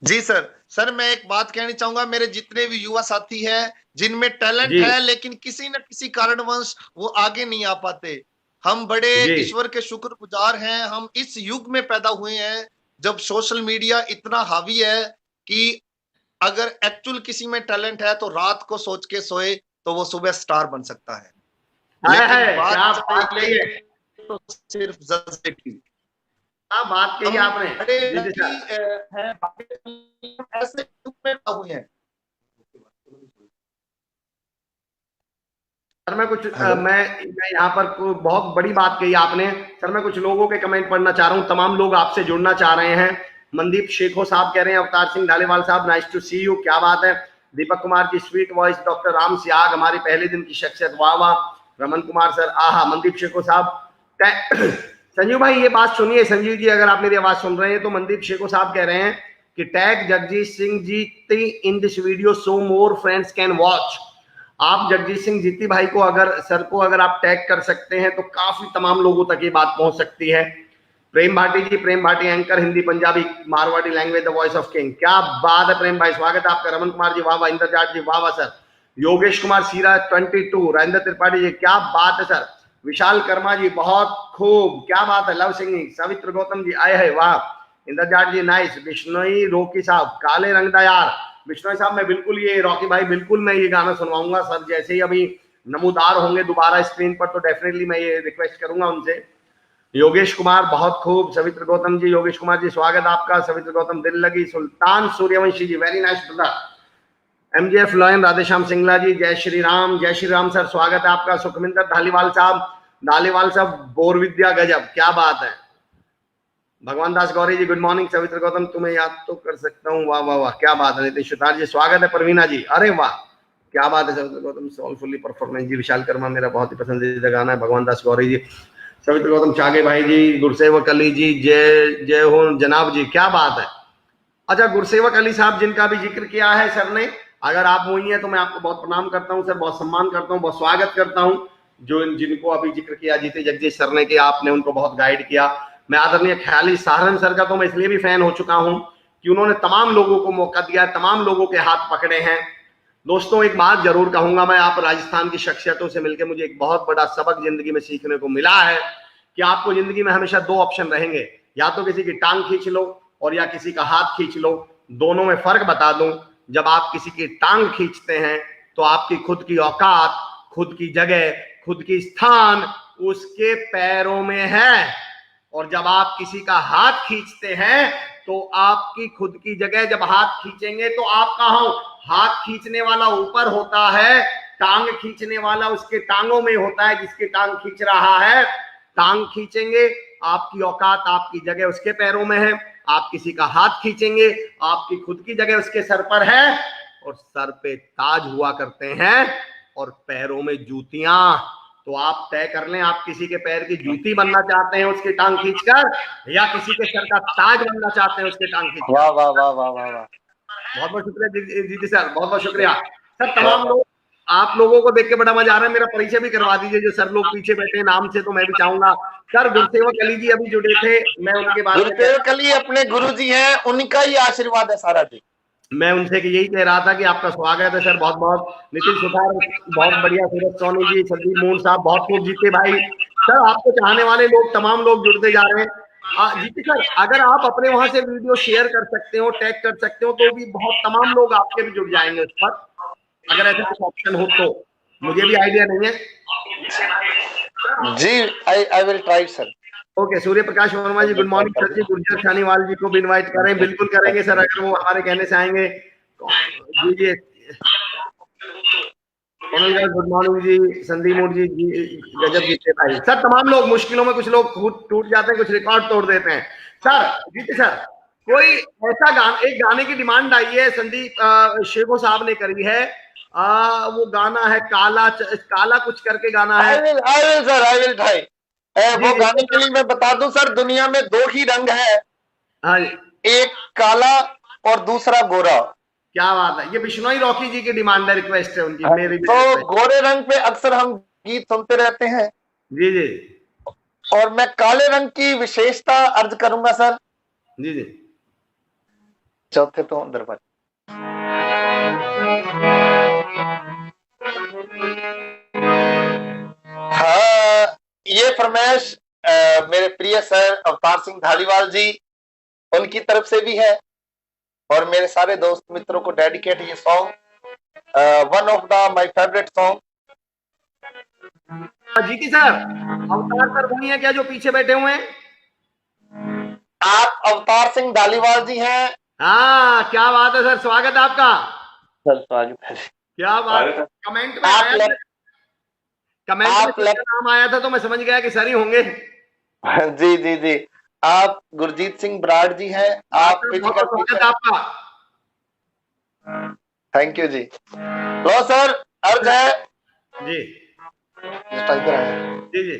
जी सर। सर मैं एक बात कहनी चाहूंगा, मेरे जितने भी युवा साथी हैं जिनमें टैलेंट है लेकिन किसी न किसी कारणवश वो आगे नहीं आ पाते, हम बड़े ईश्वर के शुक्रगुजार हैं। हम इस युग में पैदा हुए हैं जब सोशल मीडिया इतना हावी है कि अगर एक्चुअल किसी में टैलेंट है तो रात को सोच के सोए तो वो सुबह स्टार बन सकता है। लेकिन बात चाहिए तो सिर्फ जज्बे की। क्या बात कही आपने। ऐसे युग में हुए हैं सर। मैं कुछ मैं यहाँ पर बहुत बड़ी बात कही आपने सर। मैं कुछ लोगों के कमेंट पढ़ना चाह रहा हूँ, तमाम लोग आपसे जुड़ना चाह रहे हैं। मनदीप शेखो साहब कह रहे हैं, अवतार सिंह ढालीवाल साहब नाइस टू सी यू, क्या बात है। दीपक कुमार की sweet voice, doctor Ram Siyag हमारी पहले दिन की शख्सियत, वाह वाह। रमन कुमार सर, आहा। मनदीप शेखो साहब, संजीव भाई ये बात सुनिए। संजीव जी अगर आप मेरी आवाज सुन रहे हैं तो मनदीप शेखो साहब कह रहे हैं कि tag Jagjit Singh ji in this video so more friends can watch. आप जगजीत सिंह जीती भाई को अगर आप टैग कर सकते हैं तो काफी तमाम लोगों तक ये बात पहुंच सकती है। Prem Bhati ji, Prem Bhati anchor Hindi Punjabi Marwari language the voice of king, क्या बात है प्रेम भाई, स्वागत है आपका। रमन कुमार जी वाह वाह। इंद्र जाट जी वाह वाह सर। योगेश कुमार सीरा 22, राजेंद्र त्रिपाठी जी क्या बात है सर। विशाल कर्मा जी बहुत खूब, क्या बात है। लव सिंह, सवित्र गौतम जी आए है, वाह। इंद्र जाट जी नाइस। बिश्नोई रोकी साहब, काले रंग दा यार। बिश्नोई साहब मैं बिल्कुल ये रॉकी भाई बिल्कुल मैं ये गाना सुनवाऊंगा सर, जैसे ही अभी नमूदार होंगे दोबारा स्क्रीन पर तो डेफिनेटली मैं ये रिक्वेस्ट करूंगा उनसे। योगेश कुमार बहुत खूब। सवित्र गौतम जी, योगेश कुमार जी स्वागत आपका। सवित्र गौतम दिल लगी। Sultan Suryavanshi ji very nice brother. MJF lion, Radheshyam Singla ji जय श्री राम सर स्वागत है आपका। सुखमिंदर धालीवाल साहब बोर विद्या गजब, क्या बात है। भगवान दास गौरी जी गुड मॉर्निंग। सवित्र गौतम तुम्हें याद तो कर सकता हूँ, वाह वाह वाह क्या बात है। नितिन सुतार जी स्वागत है। परवीना जी अरे वाह क्या बात है। सवित्र गौतम सोलफुली परफॉर्मेंस जी। विशाल कर्मा मेरा बहुत ही पसंदीदा गाना है। भगवान दास गौरी जी, सवित्र गौतम, चागे भाई जी, गुरसेवक अली जी जय हो जनाब जी, क्या बात है। अच्छा गुरसेवक अली साहब जिनका भी जिक्र किया है सर ने, अगर आप वही है तो मैं आपको बहुत प्रणाम करता हूँ सर, बहुत सम्मान करता हूँ, बहुत स्वागत करता हूँ। जो जिनको अभी जिक्र किया जीते जगदीश सर ने कि आपने उनको बहुत गाइड किया। मैं आदरणीय ख्याली सहारन सर का तो मैं इसलिए भी फैन हो चुका हूं कि उन्होंने तमाम लोगों को मौका दिया, तमाम लोगों के हाथ पकड़े हैं। दोस्तों एक बात जरूर कहूंगा मैं, आप राजस्थान की शख्सियतों से मिलकर मुझे एक बहुत बड़ा सबक जिंदगी में सीखने को मिला है कि आपको जिंदगी में हमेशा दो ऑप्शन रहेंगे, या तो किसी की टांग खींच लो और या किसी का हाथ खींच लो। दोनों में फर्क बता दूं, जब आप किसी की टांग खींचते हैं तो आपकी खुद की औकात, खुद की जगह, खुद की स्थान उसके पैरों में है, और जब आप किसी का हाथ खींचते हैं तो आपकी खुद की जगह, जब हाथ खींचेंगे तो आप कहाँ हो, हाथ खींचने वाला ऊपर होता है, टांग खींचने वाला उसके टांगों में होता है जिसकी टांग खींच रहा है। टांग खींचेंगे, आपकी औकात, आपकी जगह उसके पैरों में है। आप किसी का हाथ खींचेंगे, आपकी खुद की जगह उसके सर पर है, और सर पे ताज हुआ करते हैं और पैरों में जूतियां। तो आप तय कर लें, आप किसी के पैर की जूती बनना चाहते हैं उसकी टांग खींचकर, या किसी के सर का ताज बनना चाहते हैं उसके टांग खींचकर। वाह वाह वाह वाह वाह वाह। बहुत बहुत शुक्रिया जी सर, बहुत बहुत शुक्रिया सर। तमाम लोग, आप लोगों को देख के बड़ा मजा आ रहा है। मेरा परिचय भी करवा दीजिए, जो सर लोग पीछे बैठे हैं नाम से, तो मैं भी चाहूंगा। सर गुरुसेवक अली जी अभी जुड़े थे, मैं उनके बारे में गुरुसेवक अली अपने गुरु जी हैं, उनका ही आशीर्वाद है सारा जी। मैं उनसे कि यही कह रहा था कि आपका स्वागत है सर, बहुत बहुत। नीतीश सुथार बहुत बढ़िया, सूरज सोनी जी, संदीप मोहन साहब बहुत खूब, जीते भाई सर, आपको चाहने वाले लोग तमाम लोग जुड़ते जा रहे हैं। जीते सर, अगर आप अपने वहां से वीडियो शेयर कर सकते हो, टैग कर सकते हो, तो भी बहुत तमाम लोग आपके भी जुड़ जाएंगे उस पर, अगर ऐसा कुछ ऑप्शन हो तो। मुझे भी आइडिया नहीं है जी, I will try sir. Okay, Surya Prakash Verma ji good morning sir ji. Gurjar Chhaniwal ji को भी इनवाइट करें, बिल्कुल करेंगे सर, अगर वो हमारे कहने से आएंगे जी जी। गुड मॉर्निंग जी, संदीप मोड़ जी, गजब जीते भाई सर। तमाम लोग, मुश्किलों में कुछ लोग टूट जाते हैं, कुछ रिकॉर्ड तोड़ देते हैं सर। जीते सर, कोई ऐसा गाना, एक गाने की डिमांड आई है, संदीप शेखो साहब ने करी है, वो गाना है काला काला कुछ करके गाना है। आई विल ट्राई। वो गाने के लिए मैं बता दूं सर, दुनिया में दो ही रंग है, हाँ, एक काला और दूसरा गोरा। क्या बात है, ये बिश्नोई रॉकी जी की डिमांड है, रिक्वेस्ट है उनकी, मेरी भी तो गोरे रंग पे अक्सर हम गीत सुनते रहते हैं जी जी और मैं काले रंग की विशेषता अर्ज करूंगा सर। जी जी चौथे तो अंदर पर हाँ, ये फरमाइश मेरे प्रिय सर अवतार सिंह धालीवाल जी, उनकी तरफ से भी है और मेरे सारे दोस्त मित्रों को डेडिकेट ये song, one of the my favourite song. जीती सर, अवतार सर वही है क्या जो पीछे बैठे हुए हैं? आप अवतार सिंह धालीवाल जी हैं? हाँ, क्या बात है सर, स्वागत है आपका। सर स्वागत है। क्या बात है, कमेंट में आया था, कमेंट में नाम आया था तो मैं समझ गया कि सर ही होंगे। जी जी जी, आप गुरजीत सिंह बराड़ जी हैं, आप फिजिकल स्वागत आपका। थैंक यू जी। लो सर, अर्ज है जी जी जी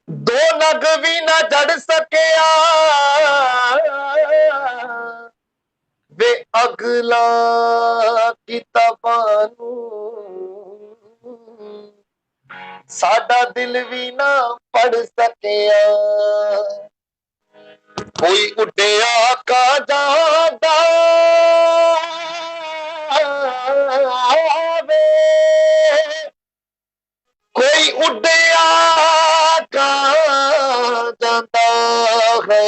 दो नग भी ना जड़ सकिया वे अगला किताबानू, साडा दिल भी ना पढ़ सकिया कोई उड्डिया का जादा वे, कोई उड्डिया का जाता है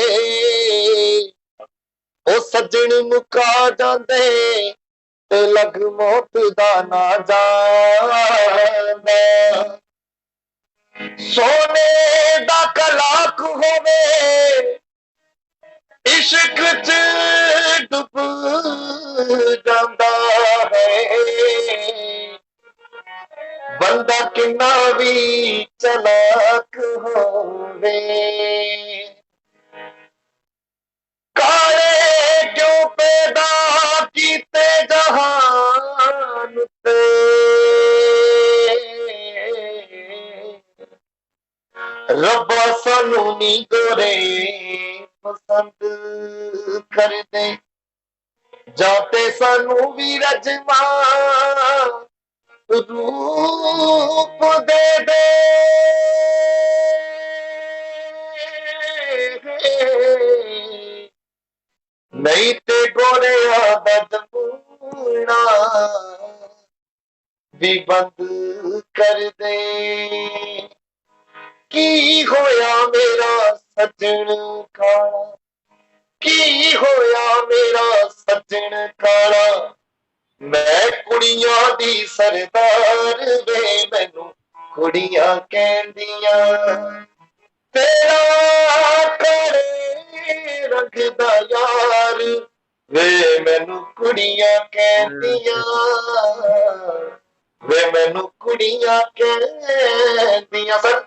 ओ सज्जन मुका जांदे ते लग मौत दा ना जांदा, सोने दा कलाक होवे इश्क च डुब जांदा है, बंदा किन्ना भी चलाक होवे, काले क्यों पैदा कीते जहान ते, रब्बा सानू नी गोरे पसंद कर दे, जाते सानू भी रजमा रूप दे दे, नहीं ते गोरे बदमूना भी बंद कर दे, की होया मेरा सज्जन काला, की होया मेरा सज्जन काला, मैं कुड़ियां दी सरदार वे मैनू कुड़ियां कहंदियां, तेरा करे रंग दा यार वे मैनू कुड़ियां कहंदियां, वे मैनू कुड़ियां कहंदियां। सर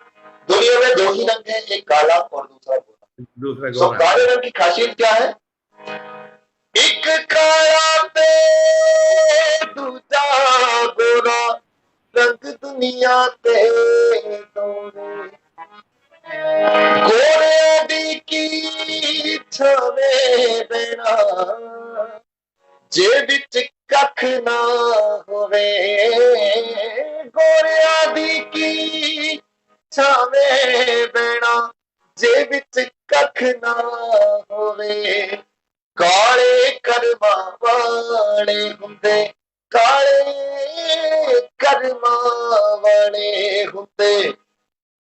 दुनिया में दो ही रंग है, एक काला और दूसरा गोरा। दूसरा सो गोरा। काले रंग की खासियत क्या है? एक काला ते दूजा गोरा, रंग दुनिया ते दोरे। गोरे दी की छवे बैना, जे विच कख ना होवे। गोरिया दी की छावे बैना, जे विच कख ना होवे। काले कर्मा वाले हुंदे, काले कर्मा वाले हुंदे।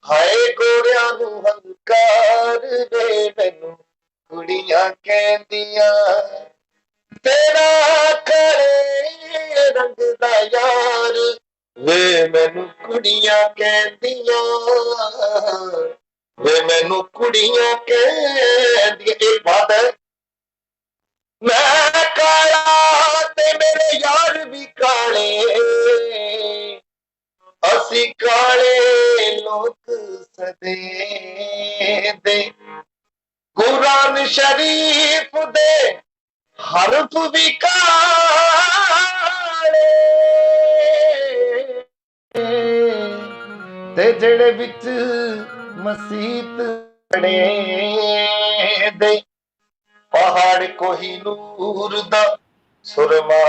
हाय गोरिया नू हंकार वे मैनू कुड़ियां कहंदियां। तेरा काले रंग दा यार वे मैनू कुड़ियां कहंदियां, वे मैनू कुड़ियां कहंदियां। एक बात है, मैं काला ते मेरे यार भी काले, असी काले लोक सदे दे। कुरान शरीफ दे हरफ भी काले, ते जेड़े विच मसीत बने दे। पहाड़ कोहिनूर दा सुरमा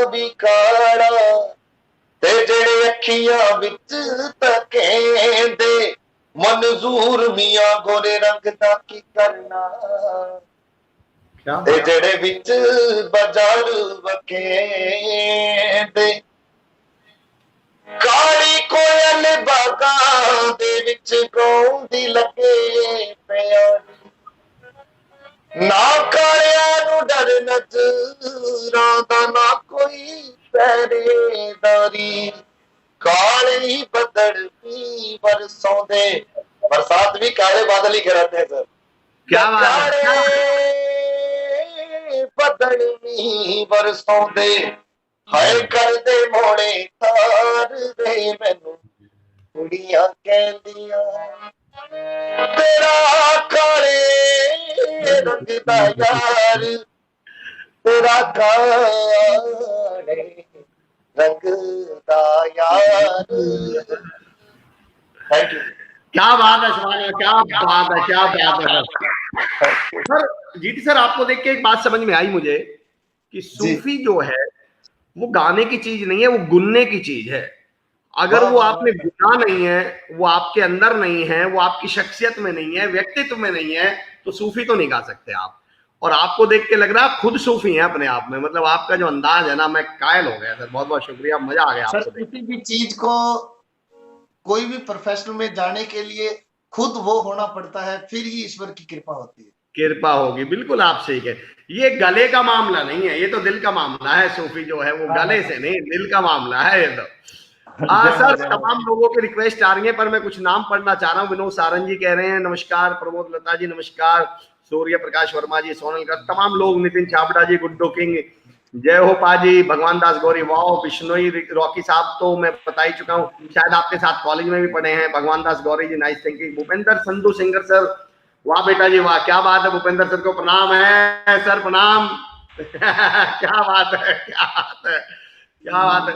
भी काला, ते जेड़े अखियां विच तकेंदे। मंजूर मियां गोरे रंग दा की करना, ते जेड़े विच बाजार वकेंदे। काली कोयल बागां दे विच गौंदी लगे प्यारी, ना कालिया नू डर नजरां दा ना कोई पहरेदारी। काले बदल भी बरसोंदे, बरसात भी काले बादल ही कराते हैं सर। क्या बात है। बदल भी बरसोंदे, हाय कर दे मोड़े तार दे मैनू कुड़ियां कहंदियां। तेरा काले रंग दा यार, तेरा काले रंग दा यार। Thank you. क्या बात है सुभान, क्या बात है, क्या बात है सर। जीती सर, आपको देख के एक बात समझ में आई मुझे कि सूफी जो है वो गाने की चीज नहीं है, वो गुनने की चीज है। अगर वो आपने गुना नहीं है, वो आपके अंदर नहीं है, वो आपकी शख्सियत में नहीं है, व्यक्तित्व में नहीं है, तो सूफी तो नहीं गा सकते आप। और आपको देख के लग रहा है खुद सूफी है अपने आप में। मतलब आपका जो अंदाज है ना, मैं कायल हो गया सर। बहुत बहुत शुक्रिया, मजा आ गया सर आपको देख। किसी भी चीज को, कोई भी प्रोफेशन में जाने के लिए खुद वो होना पड़ता है, फिर ही ईश्वर की कृपा होती है। कृपा होगी, बिल्कुल आप सही कह। ये गले का मामला नहीं है, ये तो दिल का मामला है। सूफी जो है वो गले से नहीं, दिल का मामला है ये तो। सर, तमाम लोगों की रिक्वेस्ट आ रही है, पर मैं कुछ नाम पढ़ना चाह रहा हूँ। विनोद सारंग जी कह रहे हैं नमस्कार, प्रमोद लता जी नमस्कार, सूर्य प्रकाश वर्मा जी, सोनल का तमाम लोग, नितिन छाबड़ा जी, गुड्डो किंग, जय हो पाजी, भगवान दास गौरी, वाओ, बिश्नोई रॉकी साहब तो मैं बता ही चुका हूँ, शायद आपके साथ कॉलेज में भी पढ़े हैं। Bhagwan Das Gauri ji, nice thinking. Bhupendra Sandhu singer sir, वाह बेटा जी वाह, क्या बात है। भूपेंद्र सर को प्रणाम है सर, प्रणाम। क्या बात है, क्या बात है, क्या बात है।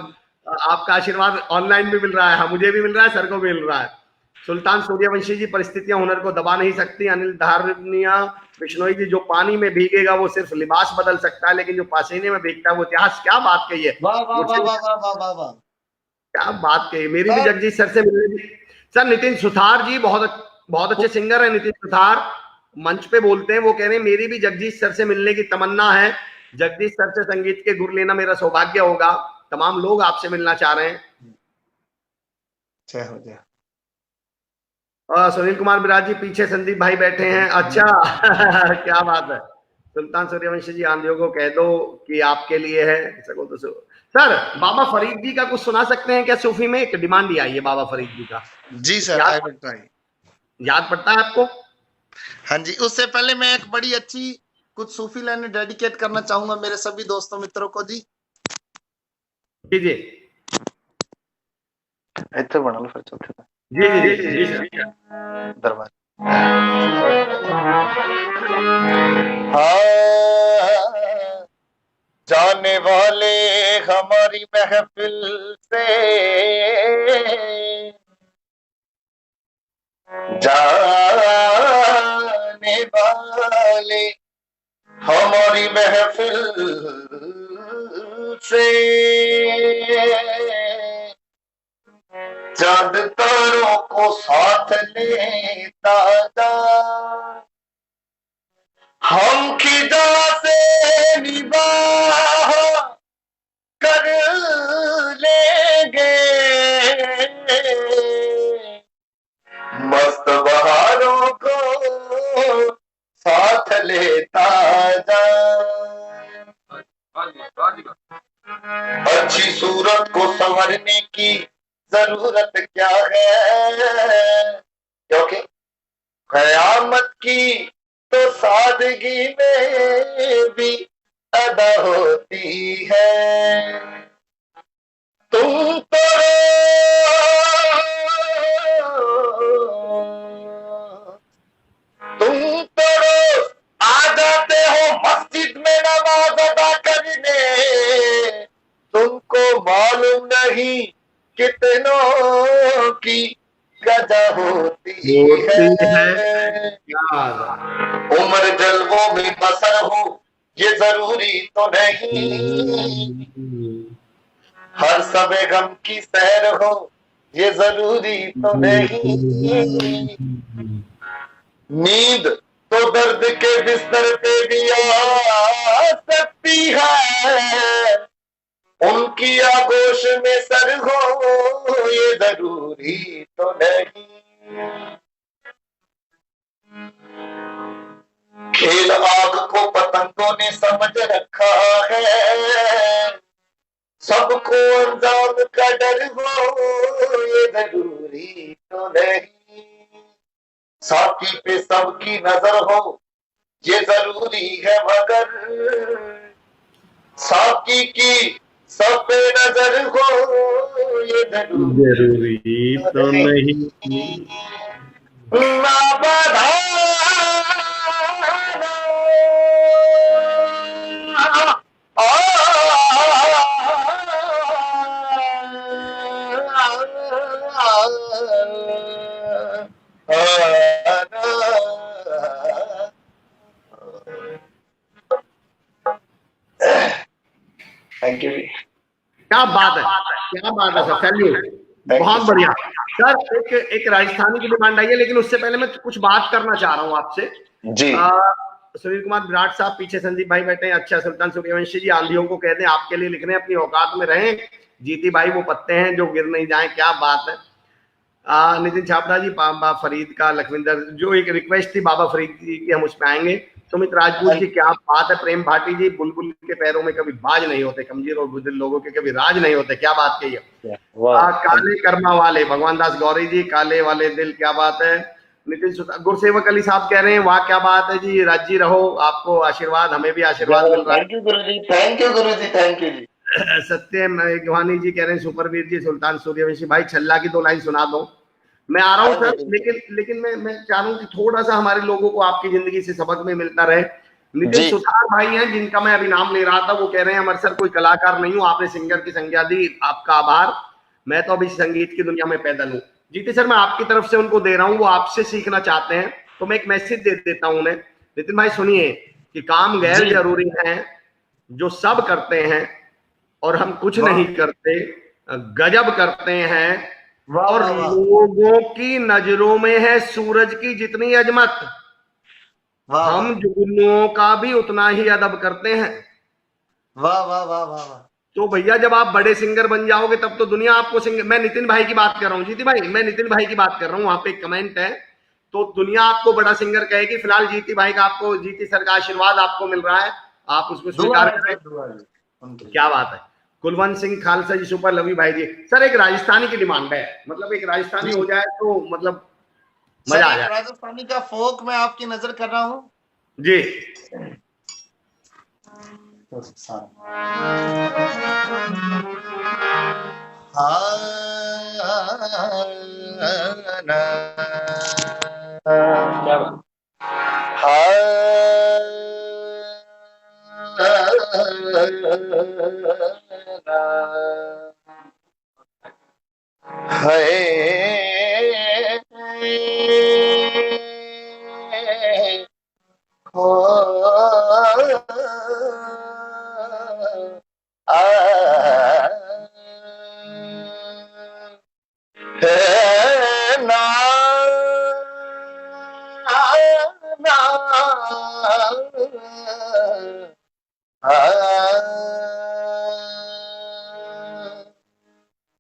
आपका आशीर्वाद ऑनलाइन भी मिल रहा है, मुझे भी मिल रहा है, सर को भी मिल रहा है। सुल्तान सूर्यवंशी जी, परिस्थितियां हुनर को दबा नहीं सकती। अनिल धारनिया, बिश्नोई जी, जो पानी में भीगेगा वो सिर्फ लिबास बदल सकता है, लेकिन जो पसीने में भीगता है वो इतिहास। क्या बात कही है, वाह वाह वाह वाह वाह वाह वाह, क्या बात कही। मेरी भी जगजीत सर से मिलने की। सर नितिन सुथार जी बहुत अच्छे सिंगर है। नितिन सुथार मंच पे बोलते हैं, वो कह रहे हैं मेरी भी जगजीत सर से मिलने की तमन्ना है। जगजीत सर से संगीत के गुर लेना मेरा सौभाग्य होगा। तमाम लोग आपसे मिलना चाह रहे हैं। जय हो जय। सुनील कुमार विराज जी, पीछे संदीप भाई बैठे हैं। अच्छा क्या बात है। सुल्तान सूर्यवंशी जी, आंधियों को कह दो कि आपके लिए है। सको तो सर, बाबा फरीद जी का कुछ सुना सकते हैं क्या? सूफी में एक डिमांड ही आई है बाबा फरीद जी का। जी सर, आई विल ट्राई। याद पड़ता है आपको? हाँ जी, उससे पहले मैं एक बड़ी अच्छी कुछ सूफी लाइनें डेडिकेट करना चाहूंगा मेरे सभी दोस्तों मित्रों को। जी जी जी इधर बना लो फिर चौथे। जी जी जी जी सर। दरबार। हाँ, जाने वाले हमारी महफिल से, जाने वाले हमारी महफिल से, चांद तारों को साथ लेता जा, हम खिदा से निबाह कर लेंगे, मस्त बहारों को साथ लेता जा। अच्छी सूरत को संवरने की जरूरत क्या है, क्योंकि कयामत की तो सादगी में भी अदा होती है। तुम तो रोज आ जाते हो मस्जिद में नमाज अदा करने, तुमको मालूम नहीं कितनों की कदा होती है। उम्र जलवों में बसर हो ये जरूरी तो नहीं, हर सबे गम की सैर हो ये जरूरी तो नहीं। नींद तो दर्द के बिस्तर पे भी आ सकती है, उनकी आगोश में सर हो ये जरूरी तो नहीं। खेल आग को पतंगों ने समझ रखा है, सबको अंजाम का डर हो ये जरूरी तो नहीं। साथी पे सबकी नजर हो ये जरूरी है, मगर साथी की सब पे नजर हो ये जरूरी तो नहीं। ना बाधा थैंक यू। क्या बात है, क्या बात है सर, सैल्यूट, बहुत बढ़िया सर। एक राजस्थानी की डिमांड आई है, लेकिन उससे पहले मैं कुछ बात करना चाह रहा हूँ आपसे जी। सुनील कुमार विराट साहब, पीछे संदीप भाई बैठे हैं। अच्छा, सुल्तान सूर्यवंशी जी, आंधियों को कहते हैं आपके लिए लिख रहे हैं, अपनी औकात में रहें। जीती भाई वो पत्ते हैं जो गिर नहीं जाए, क्या बात है। नितिन छापड़ा जी, बाबा फरीद का लखविंदर, जो एक रिक्वेस्ट थी बाबा फरीद जी की, हम उस पे आएंगे। सुमित राजपूत जी, क्या बात है। प्रेम भाटी जी, बुलबुल के पैरों में कभी बाज नहीं होते, कमजोर और बुजुर्ग लोगों के कभी राज नहीं होते, क्या बात कही है। काले कर्मा वाले, भगवान दास गौरी जी, काले वाले दिल, क्या बात है। नितिन गुरसेवक अली साहब कह रहे हैं वाह क्या बात है जी, राजी रहो, आपको आशीर्वाद, हमें भी आशीर्वाद मिल रहा है। Thank you Guru ji, thank you Guru ji, thank you जी। सत्यम गवानी जी कह रहे हैं सुपरवीर जी, सुल्तान सूर्यवंशी भाई छल्ला की 2 लाइन सुना दो। मैं आ रहा हूँ सर, लेकिन मैं चाह रहा हूँ कि थोड़ा सा हमारे लोगों को आपकी जिंदगी से सबक में मिलता रहे। नितिन सुतार भाई हैं, जिनका मैं अभी नाम ले रहा था, वो कह रहे हैं अमर सर कोई कलाकार नहीं हूँ, आपने सिंगर की संज्ञा दी, आपका आभार, मैं तो अभी संगीत की दुनिया में पैदल हूँ। जीते सर, मैं आपकी तरफ से उनको दे रहा हूँ, वो आपसे सीखना चाहते हैं, तो मैं एक मैसेज दे देता हूँ उन्हें। नितिन भाई सुनिए कि काम गैर जरूरी है जो सब करते हैं, और हम कुछ नहीं करते, गजब करते हैं, और लोगों की नजरों में है सूरज की जितनी अजमत, हम जुगनुओं का भी उतना ही अदब करते हैं। वाह वाह वाह वाह वाह। तो भैया जब आप बड़े सिंगर बन जाओगे तब तो दुनिया आपको सिंगर, मैं नितिन भाई की बात कर रहा हूँ, जीती भाई, मैं नितिन भाई की बात कर रहा हूँ, वहां पे एक कमेंट है, तो दुनिया आपको बड़ा सिंगर कहेगी। फिलहाल जीती भाई का, आपको जीती सर का आशीर्वाद आपको मिल रहा है, आप उसको स्वीकार करें, क्या बात है। कुलवंत सिंह खालसा जी, सुपर लवी भाई जी। सर एक राजस्थानी की डिमांड है, मतलब एक राजस्थानी हो जाए तो मतलब मजा आ जाए। राजस्थानी का फोक मैं आपकी नजर कर रहा हूँ जी। हाँ क्या बात।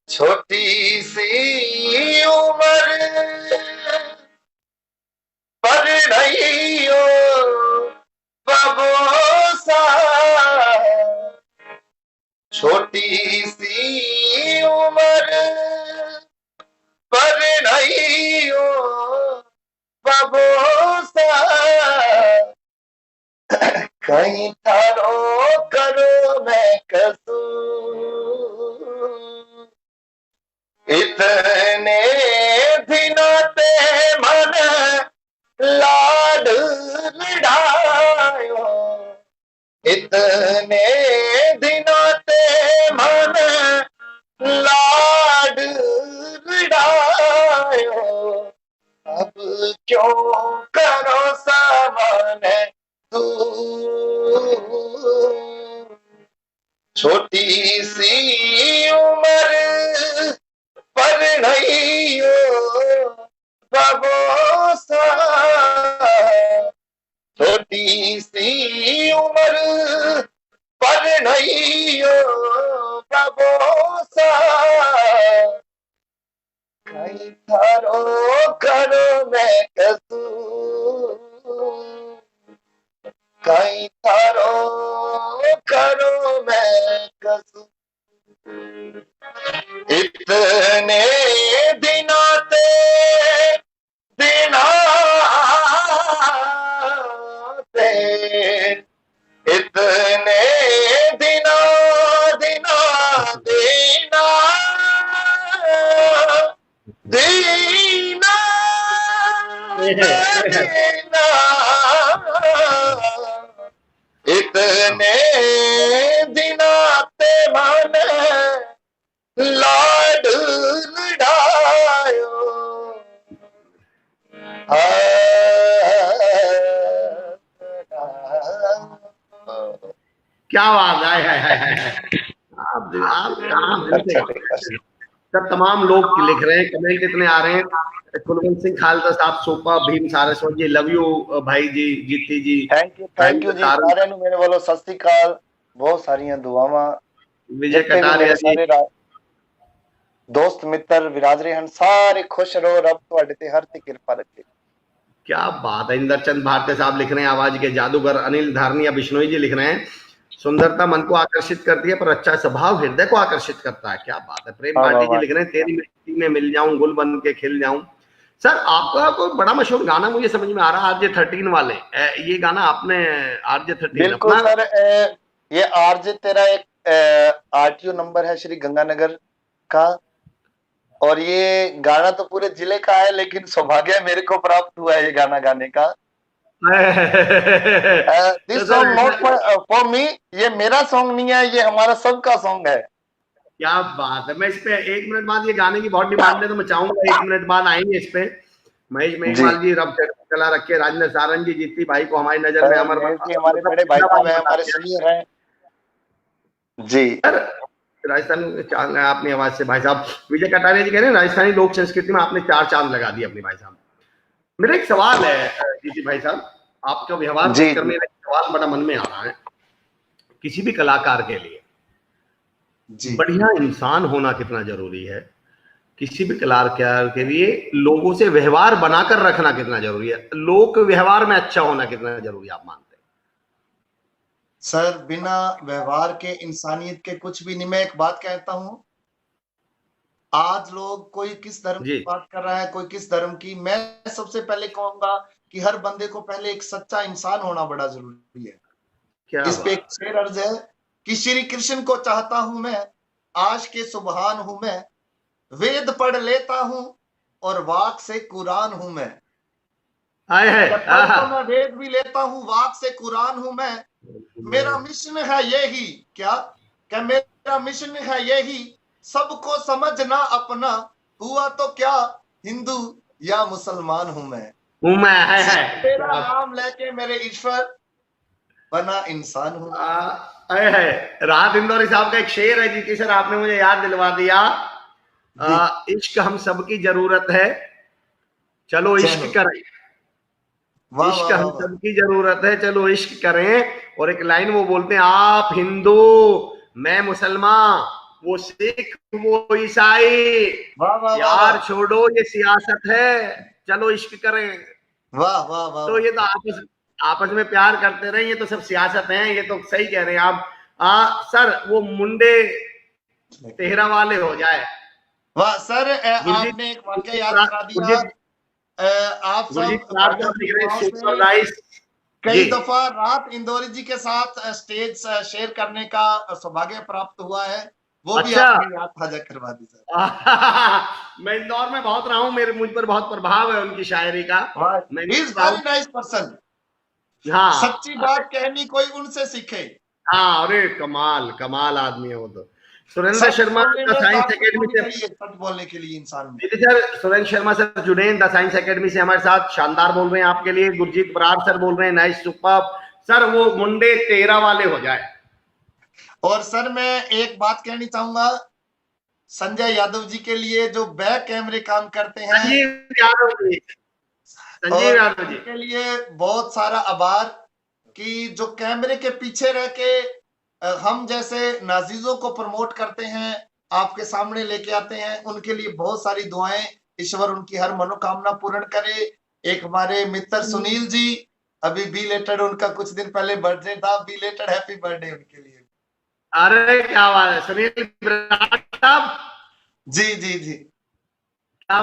छोटी सी उम्र पर नहीं हो बबोसा, छोटी सी उम्र पर नहीं हो बबोसा, कहीं थारो करो मैं कसू, इतने दिनों मन लाड लड़ायो, इतने दिनों मन लाड लड़ायो, अब क्यों करो सामान तू, छोटी सी उम्र पर नहीं हो बबोसा, छोटी सी उम्र पर नहीं हो बबोसा, कहीं थारो करो मैं कसू, कहीं थारो करो मैं कसू, इतने दिनाते इतने दिना दिना दीना दीना दीना, इतने दिनाते मन लाड लड़ायो, क्या बात है। आप कहाँ मिलते हैं? सब तमाम लोग लिख रहे हैं, कमेंट इतने आ रहे हैं। कुलवंत सिंह खालसा साहब, सोपा भीम सारस्वत जी, लव यू भाई जी, जीती जी, थैंक यू जी सारे नु मेरे वालों सत श्री अकाल, बहुत सारियां दुआवां, विजय कटारिया जी, दोस्त मित्र विराज रहे हैं, सारे खुश रहो, रब तुहाडे ते हर ते कृपा रखे। क्या बात है। इंद्रचंद भारती साहब लिख रहे हैं, आवाज के जादूगर। अनिल धारनिया बिश्नोई जी लिख रहे हैं, सुंदरता मन को आकर्षित करती है पर अच्छा स्वभाव हृदय को आकर्षित करता है। क्या बात है। प्रेम भाटी जी लिख रहे हैं, तेरी मिट्टी में मिल जाऊं, गुल बन के खिल जाऊं। सर आपका कोई बड़ा मशहूर गाना मुझे समझ में आ रहा है, आरजे 13 वाले, ये गाना आपने आरजे 13? बिल्कुल सर, ये आरजे तेरा एक आरटीओ नंबर है श्री गंगानगर का, और ये गाना तो पूरे जिले का है, लेकिन सौभाग्य मेरे को प्राप्त हुआ है ये गाना गाने का। This song not for me, ये मेरा सॉन्ग नहीं है, ये हमारा सबका सॉन्ग है। क्या बात है। मैं इस पे 1 मिनट बाद, ये गाने की बहुत डिमांड है तो मैं चाहूंगा 1 मिनट बाद आएंगे इस पे। महेश मेघवाल जी, रब कला रखे, राजेंद्र सारंग जी, जीती भाई को हमारी नजर में अमर, हमारे बड़े भाई साहब हैं, हमारे सीनियर हैं जी। राजस्थान आपने आवाज से भाई साहब, विजय कटारिया जी कह रहे हैं राजस्थानी लोक संस्कृति में आपने 4 चांद लगा दिए अपने भाई साहब। मेरा एक सवाल है जीती भाई साहब, आपका व्यवहार देखकर मेरा एक सवाल बड़ा मन में आ रहा है। किसी भी कलाकार के लिए बढ़िया इंसान होना कितना जरूरी है, किसी भी कलाकार के लिए लोगों से व्यवहार बनाकर रखना कितना जरूरी है, लोक व्यवहार में अच्छा होना कितना जरूरी है, आप मानते हैं? सर बिना व्यवहार के इंसानियत के कुछ भी नहीं। मैं एक बात कहता हूं, आज लोग कोई किस धर्म की बात कर रहा है, कोई किस धर्म की, मैं सबसे पहले कहूंगा कि हर बंदे को पहले एक सच्चा इंसान होना बड़ा जरूरी है। इस पे एक शेर अर्ज है कि श्री कृष्ण को चाहता हूं मैं, आज के सुबहान हूं मैं, वेद पढ़ लेता हूं, और वाक से कुरान हूं मैं। आए है चप्पल तो मैं वेद भी लेता हूं, वाक से कुरान हूं मैं। मेरा मिशन है यही, क्या मेरा मिशन है यही, सबको समझना अपना, हुआ तो क्या हिंदू या मुसलमान हूं मैं। है तेरा नाम लेके मेरे ईश्वर बना इंसान हूं। है राहत इंदौरी साहब का एक शेर है जी सर, आपने मुझे याद दिलवा दिया। इश्क हम सबकी जरूरत है, चलो इश्क करें। वाह इश्क वाह हम वाह। सबकी जरूरत है, चलो इश्क करें। और एक लाइन वो बोलते हैं, आप हिंदू मैं मुसलमान, वो सिख वो ईसाई, वाह वाह यार छोड़ो ये सियासत है, चलो इश्क करें। वाह वाह वाह। तो ये तो आपस में प्यार करते रहे, ये तो सब सियासत है, ये तो सही कह रहे हैं आप। सर वो मुंडे तेहरा वाले हो जाए। वाह सर, आपने एक वाक्य याद करा दिया। आप सब भाइयों बहनों से कई दफा राहत इंदौरी जी के साथ स्टेज शेयर करने का सौभाग्य प्राप्त हुआ है, वो भी आपने याद ताजा करवा दी सर। मैं इंदौर में बहुत रहा हूँ, मुझ पर बहुत प्रभाव है उनकी शायरी का। He is very nice person। हाँ, सच्ची बात कहनी कोई उनसे सीखे। हाँ, अरे कमाल कमाल आदमी है वो तो। Surendra Sharma the science academy से सच बोलने के लिए इंसान में। सर सुरेंद्र शर्मा सर जुड़े हैं द साइंस एकेडमी से हमारे साथ, शानदार बोल रहे हैं आपके लिए। गुरजीत बराड़ सर बोल रहे हैं नाइस सुपर। सर वो मुंडे तेरा वाले हो जाए। और सर मैं एक बात कहनी चाहूंगा संजय यादव जी के लिए, जो बैक कैमरे काम करते हैं, संजीव यादव जी के लिए बहुत सारा आभार कि जो कैमरे के पीछे रह के हम जैसे नाजीजों को प्रमोट करते हैं, आपके सामने लेके आते हैं, उनके लिए बहुत सारी दुआएं, ईश्वर उनकी हर मनोकामना पूर्ण करे। एक हमारे मित्र सुनील जी, अभी बिलेटेड उनका कुछ दिन पहले बर्थडे था, बिलेटेड हैप्पी बर्थडे उनके लिए। अरे क्या बात है सुनील साहब जी जी जी, क्या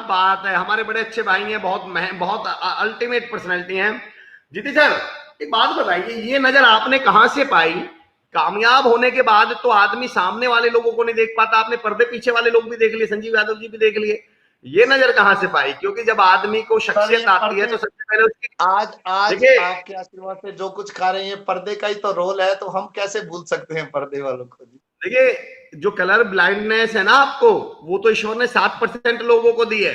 बात है। हमारे बड़े अच्छे भाई हैं, बहुत अल्टीमेट पर्सनैलिटी हैं। जीती सर एक बात बताइए, ये नजर आपने कहां से पाई? कामयाब होने के बाद तो आदमी सामने वाले लोगों को नहीं देख पाता, आपने पर्दे पीछे वाले लोग भी देख लिए, संजीव यादव जी भी देख लिए, ये नजर कहां से पाई? क्योंकि जब आदमी को शख्सियत आती है तो सबसे पहले उसकी आज आपके आशीर्वाद से जो कुछ खा रहे हैं, पर्दे का ही तो रोल है, तो हम कैसे भूल सकते हैं पर्दे वालों को। देखिए जो कलर ब्लाइंडनेस है ना आपको, वो तो ईश्वर ने 7% लोगों को दी है,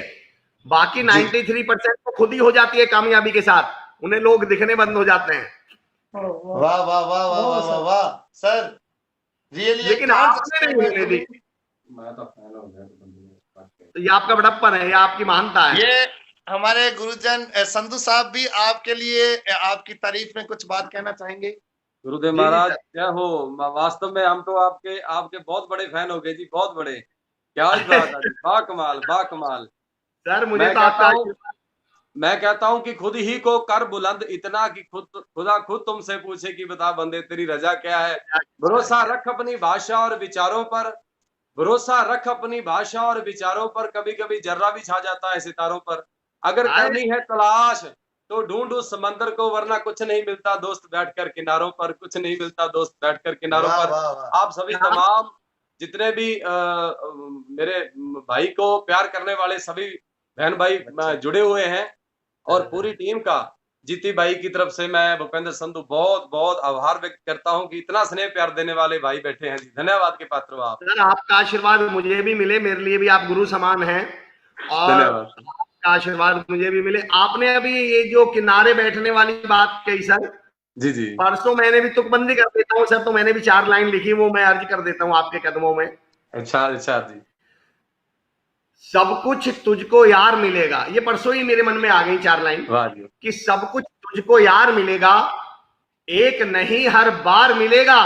बाकी 93% तो खुद ही हो जाती है कामयाबी के साथ, उन्हें लोग दिखने बंद हो जाते हैं। वाह वाह वाह वाह वाह वाह वाह सर, रियली। लेकिन आपने नहीं होने दी, तो ये आपका बड़प्पन है, ये आपकी महानता है। ये हमारे गुरुजन संधू साहब भी आपके लिए आपकी तारीफ में कुछ बात कहना चाहेंगे। गुरुदेव महाराज क्या हो, वास्तव में हम तो आपके बहुत बड़े फैन हो गए जी, बहुत बड़े। क्या बात है, बा कमाल। सर मुझे तो आपका मैं कहता हूं कि खुद ही को कर बुलंद इतना कि खुदा खुद तुमसे पूछे कि बता बंदे तेरी रजा क्या है। भरोसा रख अपनी भाषा और विचारों पर, भरोसा रख अपनी भाषा और विचारों पर, कभी कभी जर्रा भी छा जाता है सितारों पर। अगर करनी है तलाश तो ढूंढ उस समंदर को, वरना कुछ नहीं मिलता दोस्त बैठकर किनारों पर, कुछ नहीं मिलता दोस्त बैठकर किनारों पर। आप सभी तमाम जितने भी मेरे भाई को प्यार करने वाले सभी बहन भाई जुड़े हुए हैं, और पूरी टीम का जीती भाई की तरफ से मैं भूपेंद्र संधू बहुत बहुत आभार व्यक्त करता हूं कि इतना स्नेह प्यार देने वाले भाई बैठे हैं जी। धन्यवाद के पात्र हो आप। सर आपका आशीर्वाद मुझे भी मिले, मेरे लिए भी आप गुरु समान हैं, और आपका आशीर्वाद मुझे भी मिले। आपने अभी ये जो किनारे बैठने वाली बात कही सर, जी जी, परसों मैंने भी तुकबंदी कर देता हूँ सर, तो मैंने भी 4 लाइन लिखी, वो मैं अर्ज कर देता हूँ आपके कदमों में। अच्छा जी। सब कुछ तुझको यार मिलेगा, ये परसों ही मेरे मन में आ गई 4 लाइन कि सब कुछ तुझको यार मिलेगा, एक नहीं हर बार मिलेगा।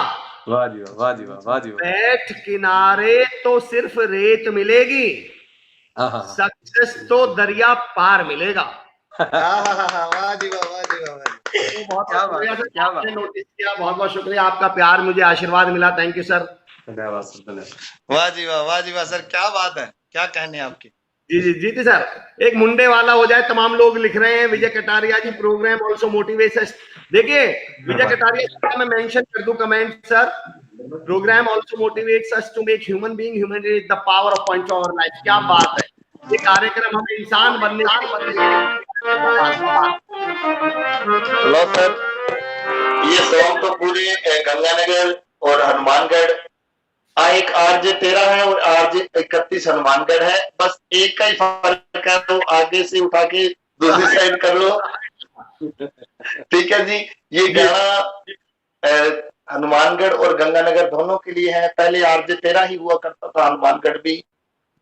वाह जी वाह जी वाह जी। बैठ किनारे तो सिर्फ रेत मिलेगी, सक्सेस तो दरिया पार मिलेगा। वाह जी वाह, वाह जी वाह। बहुत नोटिस किया, बहुत बहुत शुक्रिया, आपका प्यार मुझे आशीर्वाद मिला, थैंक यू सर। वाह जी वाह सर, क्या बात है, क्या कहने आपके। जी सर, एक मुंडे वाला हो जाए, तमाम लोग लिख रहे हैं। Vijay Kataria ji, program also motivates. देखिए विजय कटारिया का मैं मेंशन कर दूं comment sir, program also motivates us to make human being the power of point of our life. क्या बात है, ये कार्यक्रम हमें इंसान बनने हेलो सर, ये सॉन्ग तो पूरे गंगानगर और हनुमानगढ़ एक आरजे 13 है और आरजे 31 हनुमानगढ़ है, बस एक का ही फर्क है, तो आगे से उठा के दूसरी साइड कर लो। ठीक है जी, ये गाना हनुमानगढ़ और गंगानगर दोनों के लिए है। पहले आरजे 13 ही हुआ करता था, हनुमानगढ़ भी।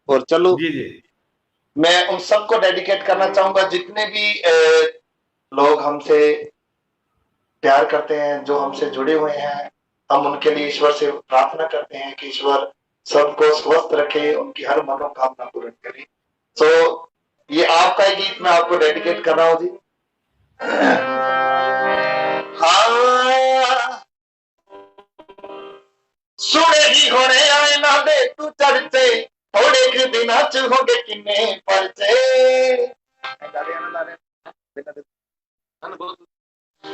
और चलो जी जी, मैं उन सबको डेडिकेट करना चाहूंगा जितने भी लोग हमसे प्यार करते हैं, जो हमसे जुड़े हुए हैं। हम उनके लिए ईश्वर से प्रार्थना करते हैं कि ईश्वर सबको स्वस्थ रखे, उनकी हर मनोकामना पूर्ण करे। तो ये आपका ही गीत मैं आपको डेडिकेट कर रहा हूं जी। हाँ, सुने ही होने आए ना दे तू चर्चे, थोड़े के दिन होंगे किन्ने परचे।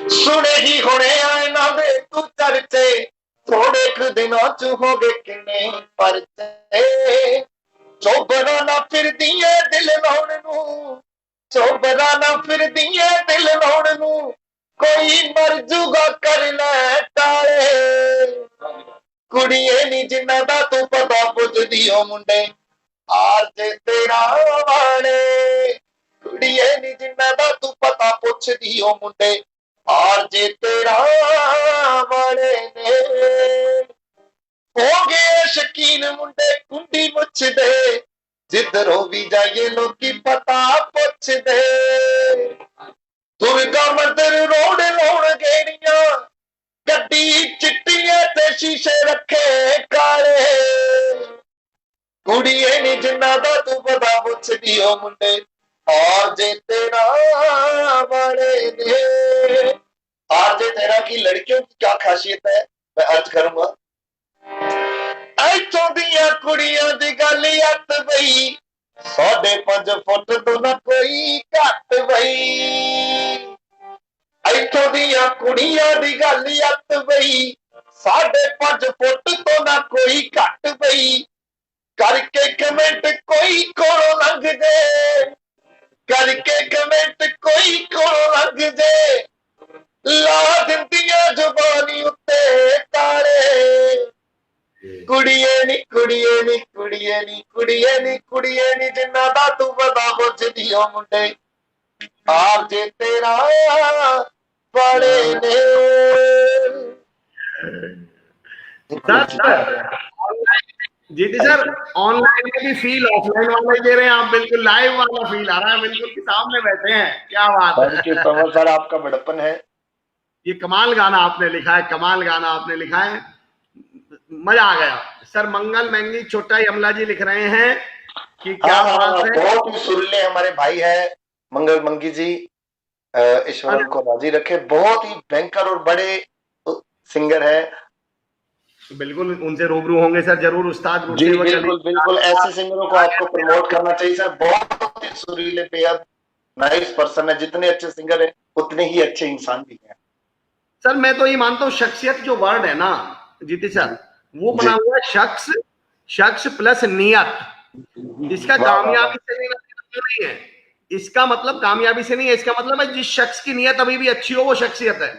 सुने ही होने आए ना दे तू चर्चे, थोड़े के दिन होंगे किन्ने परचे। चोबरा ना फिर दिए दिल लाउण नू, चोबरा ना फिर दिए दिल लाउण नू, कोई मर जूगा कर ले टाले। कुड़िए नी जिन्ना दा तू पता पुछदी ओ मुंडे, आरजे 13 वाले। कुड़िए नी जिन्ना दा तू पता पुछदी ओ मुंडे, आरजे 13 वाले ने। हो गए शकीन मुंडे कुंडी मुछ दे, जिधरों भी जाइए लोग पता पुछ दे। दुर्गा मंदिर रोड लोड़ गेड़िया, गड्डी चिट्टियां ते शीशे रखे काले। कुड़िए नी जिन्ना दा तू पता पुछदी ओ मुंडे, आरजे 13 वाले ने। आरजे 13 की लड़कियों की क्या खासियत है मैं अर्ज करूंगा। इथों दियां कुड़ियां दी गल अत बई, 5.5 फुट तो ना कोई घट बई। इथों दियां कुड़ियां दी गल अत बई, 5.5 फुट तो ना कोई घट बई। करके कमेंट कोई कोलों लंघ दे, करके कमेंट कोई कोलों लंघ दे, ला दिंदियां जुबानी उत्ते ताले। कुड़िए नी कुड़िए नी कुड़िए नी कुड़िए नी कुड़िए नी जिन्ना दा तू पता पुछदी ओ मुंडे, आरजे 13 वाले ने। जी जी सर, ऑनलाइन में भी फील ऑफलाइन वाला ही दे रहे हैं आप, बिल्कुल लाइव वाला फील आ रहा है, बिल्कुल कि सामने बैठे हैं। क्या बात है। Thank you so much sir, आपका बड़प्पन है। ये कमाल गाना आपने लिखा है, कमाल गाना आपने लिखा है, मजा आ गया सर। मंगल मैंगी छोटा अमला जी लिख रहे हैं कि क्या बात है। बहुत ही सुरीले हमारे भाई है मंगल मंगी जी, ईश्वर को राजी रखे। बहुत ही भयंकर और बड़े सिंगर है। बिल्कुल उनसे रूबरू होंगे सर जरूर उस्ताद। जी बिल्कुल बिल्कुल, ऐसे सिंगरों को आपको प्रमोट करना चाहिए सर। बहुत ही सुरीले बेहद नाइस पर्सन है। जितने अच्छे सिंगर है उतने ही अच्छे इंसान भी हैं सर। मैं तो ये मानता हूँ शख्सियत जो वर्ड है ना जीती सर, वो बना हुआ है शख्स, शख्स प्लस नियत। इसका कामयाबी से नहीं है, इसका मतलब कामयाबी से नहीं है, इसका मतलब है जिस शख्स की नियत अभी भी अच्छी हो वो शख्सियत है।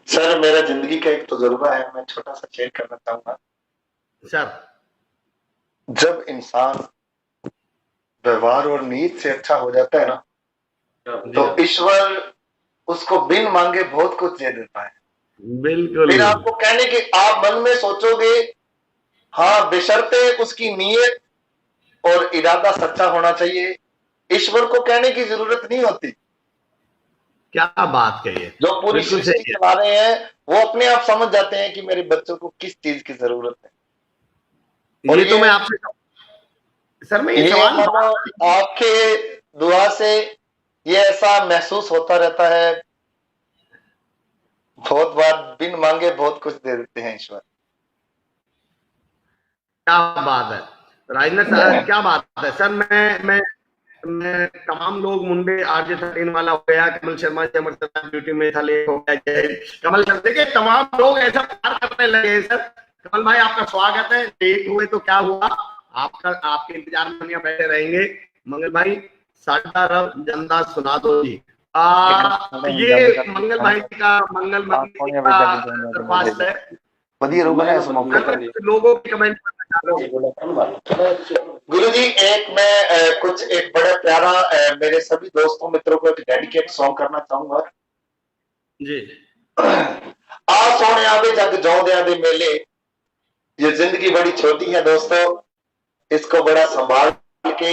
सर मेरा जिंदगी का एक तजुर्बा है, मैं छोटा सा शेयर करना चाहूंगा सर। जब इंसान व्यवहार और नीयत से अच्छा हो जाता है ना, तो ईश्वर उसको बिन मांगे बहुत कुछ दे देता है। बिल्कुल। फिर आपको कहने की आप मन में सोचोगे, हाँ बेशर्ते उसकी नीयत और इरादा सच्चा होना चाहिए। ईश्वर को कहने की जरूरत नहीं होती। क्या बात कही है। जो पूरी सृष्टि चला रहे हैं वो अपने आप समझ जाते हैं कि मेरे बच्चों को किस चीज की जरूरत है। और ये तो मैं आपसे सर मैं ये सवाल आपके दुआ से ये ऐसा महसूस होता रहता है। बहुत बार बिन मांगे बहुत कुछ दे देते हैं ईश्वर। क्या बात है राजनाथ सर, क्या बात है सर। मैं तमाम लोग मुंडे आरजे 13 वाला हो गया, कमल शर्मा जी अमर ड्यूटी में था, ले हो गया कमल शर्मा, देखिए तमाम लोग ऐसा प्यार करने लगे सर। कमल भाई आपका स्वागत है। लेट हुए तो क्या हुआ, आपका आपके इंतजार में बैठे रहेंगे। मंगल भाई साडा रब जंदा सुना दो जी। ये मंगल भाई का दरख्वास्त है। बढ़िया रोगन है इस मौके पर लोगों के कमेंट गुरु जी, एक मैं कुछ एक बड़ा प्यारा मेरे सभी दोस्तों मित्रों को एक डेडिकेट सॉन्ग करना चाहूंगा जी। आ सोने आवे जग जौंदियां दे मेले। ये जिंदगी बड़ी छोटी है दोस्तों, इसको बड़ा संभाल के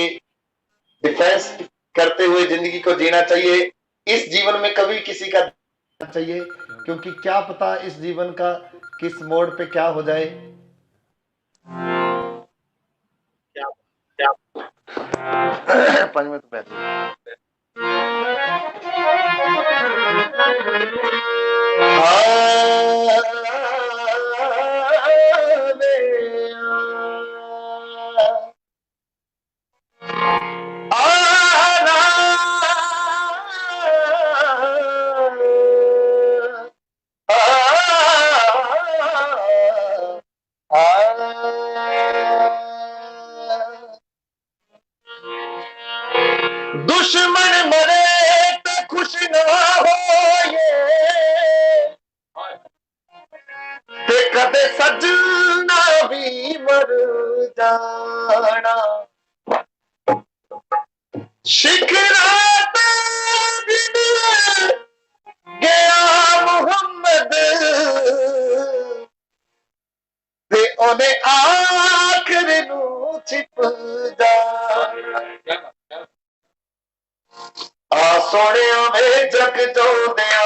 डिफेंस करते हुए जिंदगी को जीना चाहिए। इस जीवन में कभी किसी का चाहिए, क्योंकि क्या पता इस जीवन का किस मोड़ पे क्या हो जाए। पंच में दुश्मन मरे तो खुश ना होए ते कदे सजना भी मर जाना। शिखरात गया मुहम्मद ते ओने आखिर नू छिप जाना। आ सोने में जग जो दया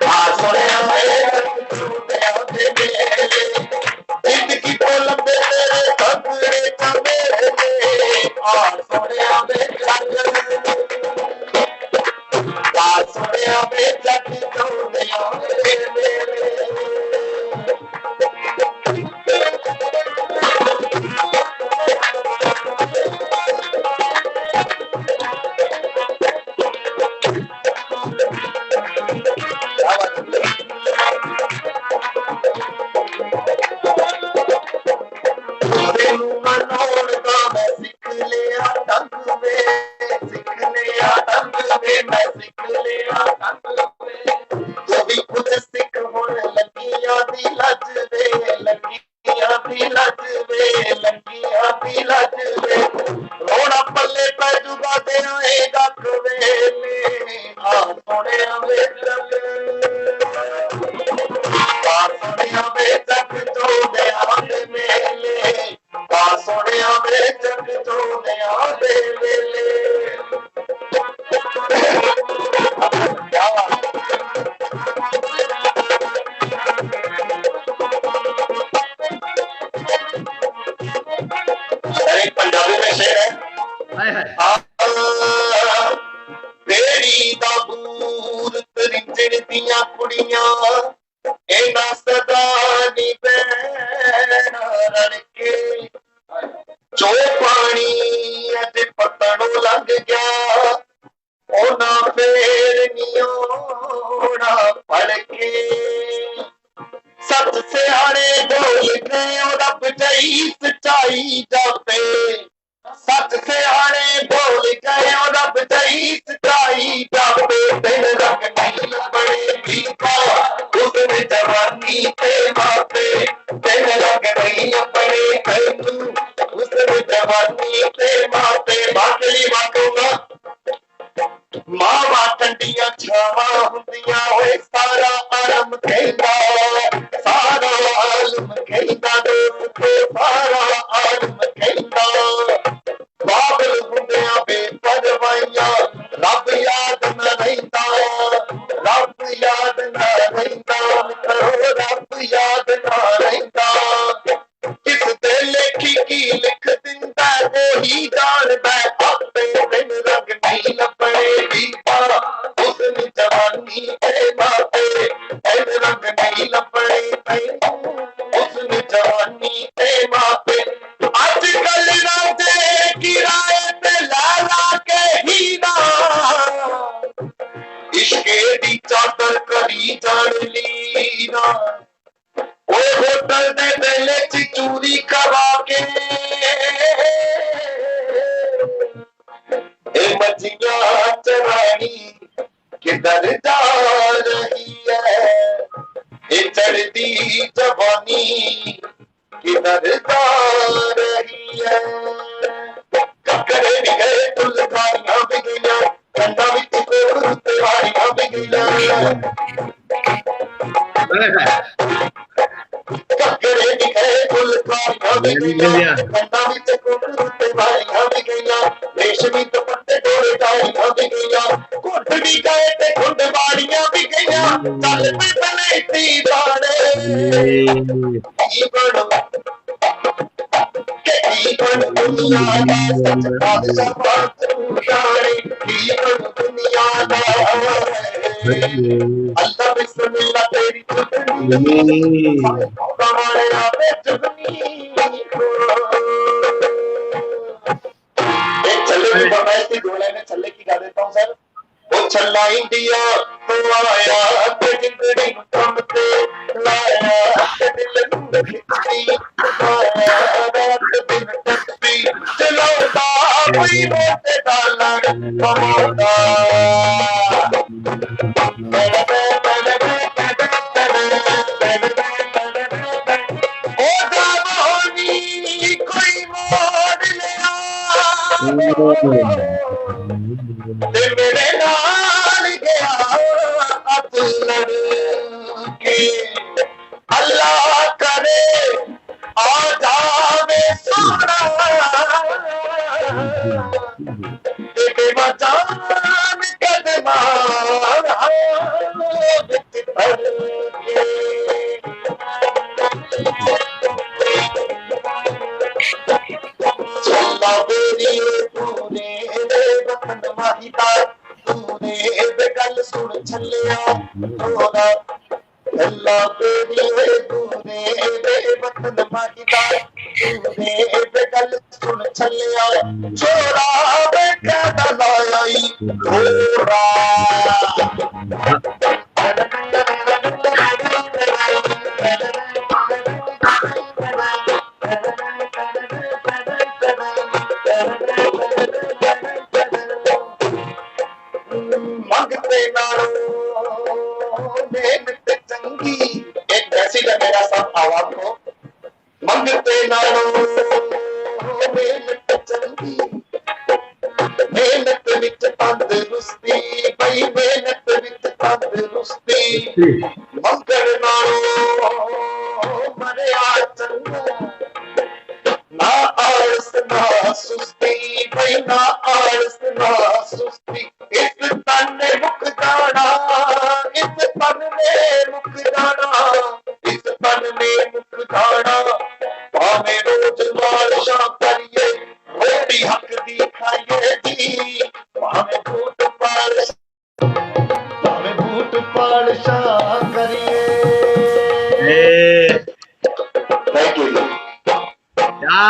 आ सोने में जग जो दया जिंदगी को लंबे तेरे सपने चमेले। आ सोने में जग जो दया रोना पल्ले पे जुगा दे आएगा कवेले। आ सोने में जग जो दया दे मेले। आ सोने में जग जो दया दे मेले। क्या बात एक पंजाबी में शेर है। तेरी दाबूर तरिंजण दियां कुड़ियां एना सदा नी बैना रड़के। जो पानी अज पतनों लग गया ओना फेर नी ओना पड़ के। सच सियाने बोल गए रब जई सच्चाई जाते। सच सियाने बोल गए रब जई सच्चाई जाते। दिन रंग नहीं बड़े बीता उसने जवानी पे मापे। दिन रंग नहीं बड़े तैनू उसने जवानी पे मापे। बाकली बाकूंगा मावा ठंडियां छावा हुंदियां होए सारा आलम कहंदा। सारा आलम कहंदा दोस्तो सारा आलम कहंदा। बाबल हुंदियां बेपरवाहियां रब याद न रहिंदा। रब याद न रहिंदा मित्रो रब याद न रहिंदा। किस दे लेखी की लिख दिंदा ओही जानदा आपे। दिन रंग नहीं लपड़े बीता उसने जवानी पे मापे। दिन रंग नहीं लपड़े उसने जवानी जवानी किधर जा रही है ककरे भी गए फुलकारियां भी गईयां कंधा विच कोड़ तिवारियां भी गईयां ककरे भी गए फुलकारियां भी गईयां कंधा विच कोड़ तिवारियां भी गईयां रेशमी दुपट्टे डोरे डालियां भी गईयां घुट भी गए ते घुट बाड़ियां भी गईयां चल पे बलेती बाड़े की बनो की बन दुनिया दा सच बादशाह बातू जाने की बन दुनिया दा अल्लाह बिस्मिल्लाह तेरी चुटनी कमाने आवे चुटनी एक छल्ले की फरमाइश थी दो लाइनें छल्ले की गा देता हूँ सर वो छल्ला इंडिया तो आया ते जिंदड़ी नु कम ते लाया ते दिल नु खिचड़ी आया रात दिन टप्पी चलाता कोई मोटे डालर कमाता ओ दामोनी कोई मोड़ लिया ते मेरे नाल गया अब लड़के अल्लाह करे आ जावे सोना तेरे मचान कदमा बिच भर के चला बेरी तूने वतन माहिता तूने गल सुन छलिया थोड़ा चला बेरी तूने वतन माहिता तूने गल सुन छलिया छोरा बेटा दलाई छोरा मंगते नारों मेहनत चंगी एक मैसेज है मेरा सब आवाम को मंगते नारों मेहनत चंगी मेहनत विच तंदुरुस्ती भाई मेहनत विच तंदुरुस्ती मंगण नारों मरिया चंगा ना आलस ना सुस्ती भाई ना आलस ना सुस्ती इस तन ने मुक जाना इस तन ने मुक जाना इस तन ने मुक जाना भाਵੇਂ रोज मालिशा करिए रोटी हक दी खाइए जी भाਵੇਂ बूट पालिशा करिए थैंक यू क्या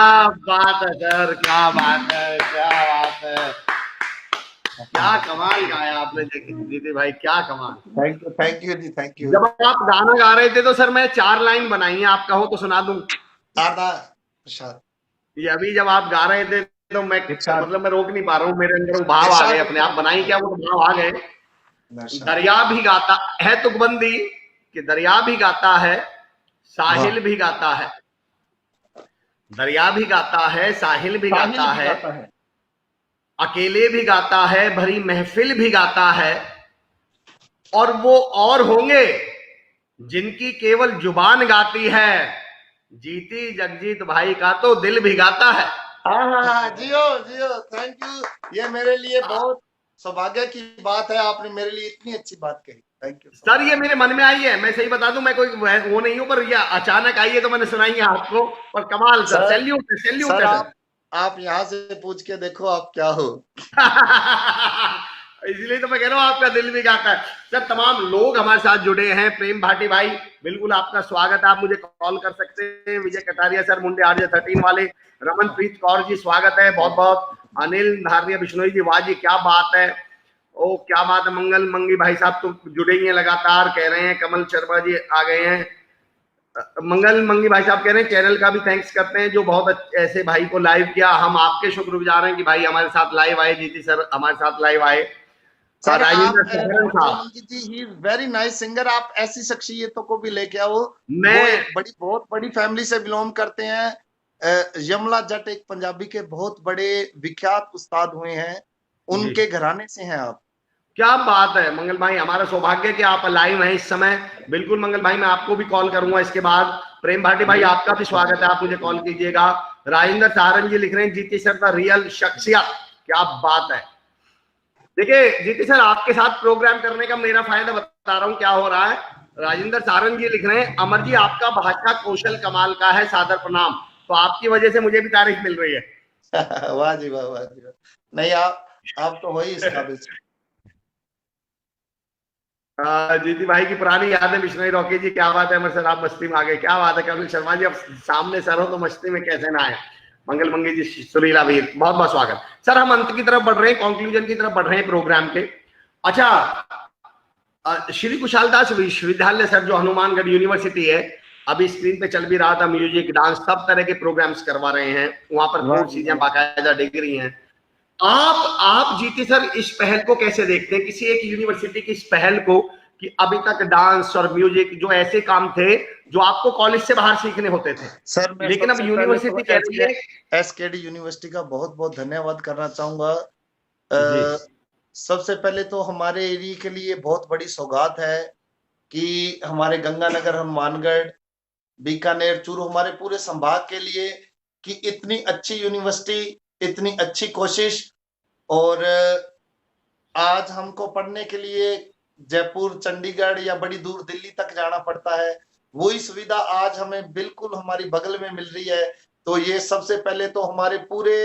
बात है सर क्या बात है क्या बात है क्या कमाल गाया आपने जीती भाई क्या कमाल थैंक यू जी थैंक यू जब आप गाना गा रहे थे तो सर मैं 4 लाइन बनाई है आप कहो तो सुना दूं ये अभी जब आप गा रहे थे तो मैं मतलब मैं रोक नहीं पा रहा हूँ मेरे अंदर वो भाव आ गए अपने आप बनाई क्या वो भाव आ गए दरिया भी गाता है तुकबंदी कि दरिया भी गाता है साहिल भी गाता है दरिया भी गाता है साहिल भी गाता है अकेले भी गाता है भरी महफिल भी गाता है और वो और होंगे जिनकी केवल जुबान गाती है जीती जगजीत भाई का तो दिल भी गाता है हाँ जियो जियो थैंक यू ये मेरे लिए बहुत सौभाग्य की बात है आपने मेरे लिए इतनी अच्छी बात कही थैंक यू सर ये मेरे मन में आई है मैं सही बता दूं मैं कोई वो नहीं हूं पर ये अचानक आई है तो मैंने सुनाई है आपको पर कमाल सर सैल्यूट सैल्यूट आप यहाँ से पूछ के देखो आप क्या हो इसलिए तो मैं कह रहा हूँ आपका दिल भी गाता है सर तमाम लोग हमारे साथ जुड़े हैं प्रेम भाटी भाई बिल्कुल आपका स्वागत है आप मुझे कॉल कर सकते हैं विजय कटारिया सर मुंडे आरजे 13 वाले रमनप्रीत कौर जी स्वागत है बहुत बहुत अनिल धारिया बिश्नोई जी वाह जी क्या बात है ओ क्या बात है मंगल मंगी भाई साहब तो जुड़े ही हैं लगातार कह रहे हैं कमल शर्मा जी आ गए हैं मंगल मंगी भाई साहब कह रहे हैं चैनल का भी थैंक्स करते हैं जो बहुत ऐसे भाई को लाइव किया हम आपके शुक्रगुजार हैं कि भाई हमारे साथ लाइव आए जीती सर हमारे साथ लाइव आए सर आप राजेंद्र सारण साहब, जी he is very nice singer. आप ऐसी शख्सियतों को भी लेके आओ। मैं वो एक बहुत बड़ी फैमिली से बिलोंग करते हैं। यमला जट एक पंजाबी के बहुत बड़े विख्यात उस्ताद हुए हैं, जी, उनके घराने से हैं आप। क्या बात है मंगल भाई, हमारा सौभाग्य कि आप लाइव हैं इस समय। बिल्कुल मंगल भाई, मैं आपको भी कॉल करूंगा इसके बाद। प्रेम भाटी भाई, आपका भी स्वागत है, आप मुझे कॉल कीजिएगा। राजेंद्र सारण जी लिख रहे हैं, जीती सर द रियल शख्सियत, क्या बात है। देखिए जीती सर, आपके साथ प्रोग्राम करने का मेरा फायदा बता रहा हूँ क्या हो रहा है। राजेंद्र सारण जी लिख रहे हैं, अमर जी आपका भाषा कौशल कमाल का है, सादर प्रणाम। तो आपकी वजह से मुझे भी तारीफ मिल रही है। वाह जी वाह, वाह जी वाह। नहीं आप तो हो ही इस काबिल। जीती भाई की पुरानी यादें, मिशनरी रॉकी जी, क्या बात है अमर सर, आप मस्ती में आ गए, क्या बात है। कपिल शर्मा जी, अब सामने सर हो तो मस्ती में कैसे ना आए। मंगल मंगी जी, सुरीला वीर, बहुत बहुत स्वागत। सर हम अंत की तरफ बढ़ रहे हैं, कंक्लूजन की तरफ बढ़ रहे हैं प्रोग्राम के। अच्छा, श्री कुशालदास विश्वविद्यालय सर, जो हनुमानगढ़ यूनिवर्सिटी है, अभी स्क्रीन पे चल भी रहा था, म्यूजिक, डांस, सब तरह के प्रोग्राम्स करवा रहे हैं वहां पर, कोर्स चीजें, बाकायदा डिग्री हैं। आप जीती सर इस पहल को कैसे देखते हैं, किसी एक यूनिवर्सिटी की इस पहल को, कि अभी तक डांस और म्यूजिक जो ऐसे काम थे जो आपको कॉलेज से बाहर सीखने होते थे सर, मैं लेकिन अब यूनिवर्सिटी कह रही है। एसकेडी यूनिवर्सिटी का बहुत बहुत धन्यवाद करना चाहूंगा। जी, सबसे पहले तो हमारे एरिया के लिए बहुत बड़ी सौगात है कि हमारे गंगानगर, हनुमानगढ़, बीकानेर, चूरू, हमारे पूरे संभाग के लिए कि इतनी अच्छी यूनिवर्सिटी, इतनी अच्छी कोशिश। और आज हमको पढ़ने के लिए जयपुर, चंडीगढ़ या बड़ी दूर दिल्ली तक जाना पड़ता है, वही सुविधा आज हमें बिल्कुल हमारी बगल में मिल रही है। तो ये सबसे पहले तो हमारे पूरे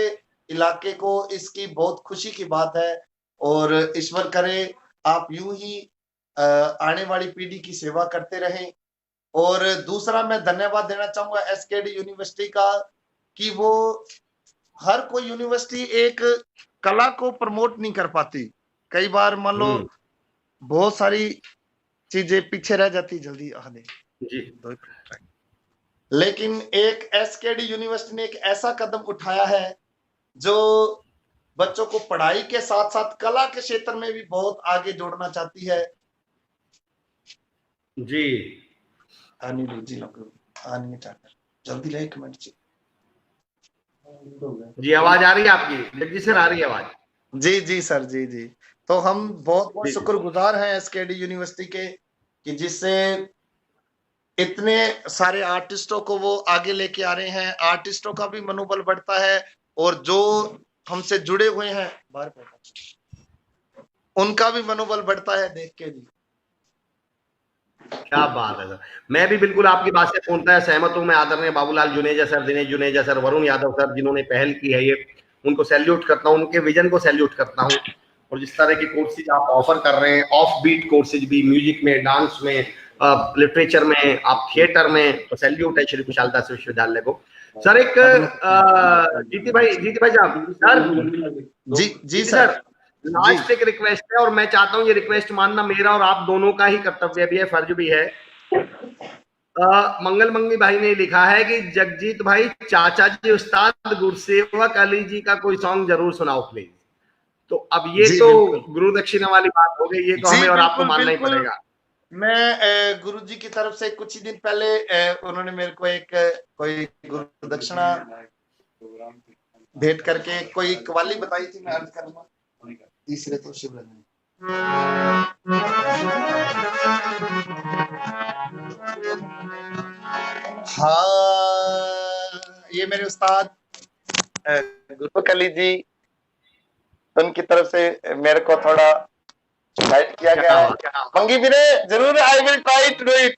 इलाके को इसकी बहुत खुशी की बात है। और ईश्वर करे आप यूं ही आने वाली पीढ़ी की सेवा करते रहें। और दूसरा मैं धन्यवाद देना चाहूंगा एसकेडी यूनिवर्सिटी का कि वो हर कोई यूनिवर्सिटी एक कला को प्रमोट नहीं कर पाती। कई बार मान लो बहुत सारी चीजें पीछे रह जाती जल्दी आने जी, लेकिन एक एसकेडी यूनिवर्सिटी ने एक ऐसा कदम उठाया है जो बच्चों को पढ़ाई के साथ साथ कला के क्षेत्र में भी बहुत आगे जोड़ना चाहती है। जी, जल्दी ले, एक मिनट जी, आवाज आ रही है आपकी जगदीश सर, आ रही है आवाज? जी सर, जी। तो हम बहुत बहुत जी। शुक्रगुजार हैं एसकेडी यूनिवर्सिटी के कि जिससे इतने सारे आर्टिस्टों को वो आगे लेके आ रहे हैं। आर्टिस्टों का भी मनोबल बढ़ता है और जो हमसे जुड़े हुए हैं बाहर उनका भी मनोबल बढ़ता है देख के जी। क्या बात है सर, मैं भी बिल्कुल आपकी बात से पूर्णतः सहमत हूं। मैं आदरणीय Babulal Juneja sir, Dinesh Juneja sir, Varun Yadav sir, जिन्होंने पहल की है ये, उनको सैल्यूट करता हूं, उनके विजन को सैल्यूट करता हूं। और जिस तरह की कोर्सेज आप ऑफर कर रहे हैं, ऑफ बीट कोर्सेज भी, म्यूजिक में, डांस में, लिटरेचर में, आप थिएटर में, तो सैल्यूट है श्री कुशालदास विश्वविद्यालय को। सर एक जीती भाई साहब, सर जी सर, लास्ट एक रिक्वेस्ट है, और मैं चाहता हूं ये रिक्वेस्ट मानना मेरा और आप दोनों का ही कर्तव्य भी है, फर्ज भी है। मंगल मंगी भाई ने लिखा है कि जगजीत भाई, चाचा जी उस्ताद गुरसेवक अली जी का कोई सॉन्ग जरूर सुनाओ प्लीज। तो अब ये तो गुरु दक्षिणा वाली बात हो गई, ये तो हमें और आपको मानना ही पड़ेगा। मैं गुरु जी की तरफ से कुछ ही दिन पहले उन्होंने मेरे को एक कोई गुरु दक्षिणा भेंट करके कोई कवाली बताई थी, मैं अर्ज करूंगा। तीसरे तो शिव हाँ, ये मेरे उस्ताद गुरु कली जी, उनकी तरफ से मेरे को थोड़ा गाइड किया गया है। मंगी भी जरूर, I will try to do it.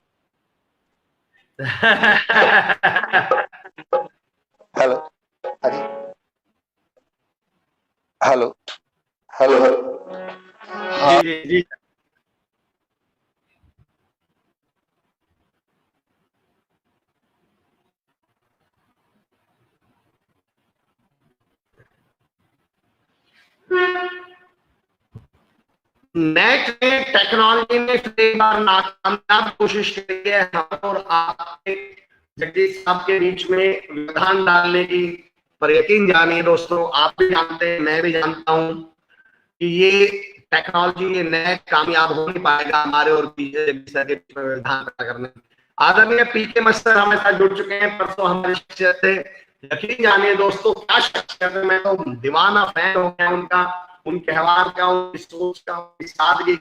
Hello hello hello, जी। नेट ने, टेक्नोलॉजी ने एक बार नाकामयाब कोशिश की है हम और आपके जगदीश साहब के बीच में व्यवधान डालने की। पर यकीन जानिए दोस्तों, आप भी जानते हैं, मैं भी जानता हूं कि ये टेक्नोलॉजी नए कामयाब हो नहीं पाएगा हमारे और पीछे जगदीश सर के व्यवधान पैदा करने। आदरणीय पीके मस्तर हमारे साथ जुड़ चुके हैं परसों हमारी शख्सियत से। यकीन जानिए दोस्तों क्या शख्सियत है, मैं तो दीवाना फैन हो गया उनका, उनके व्यवहार का, उनकी सोच का, उनकी सादगी।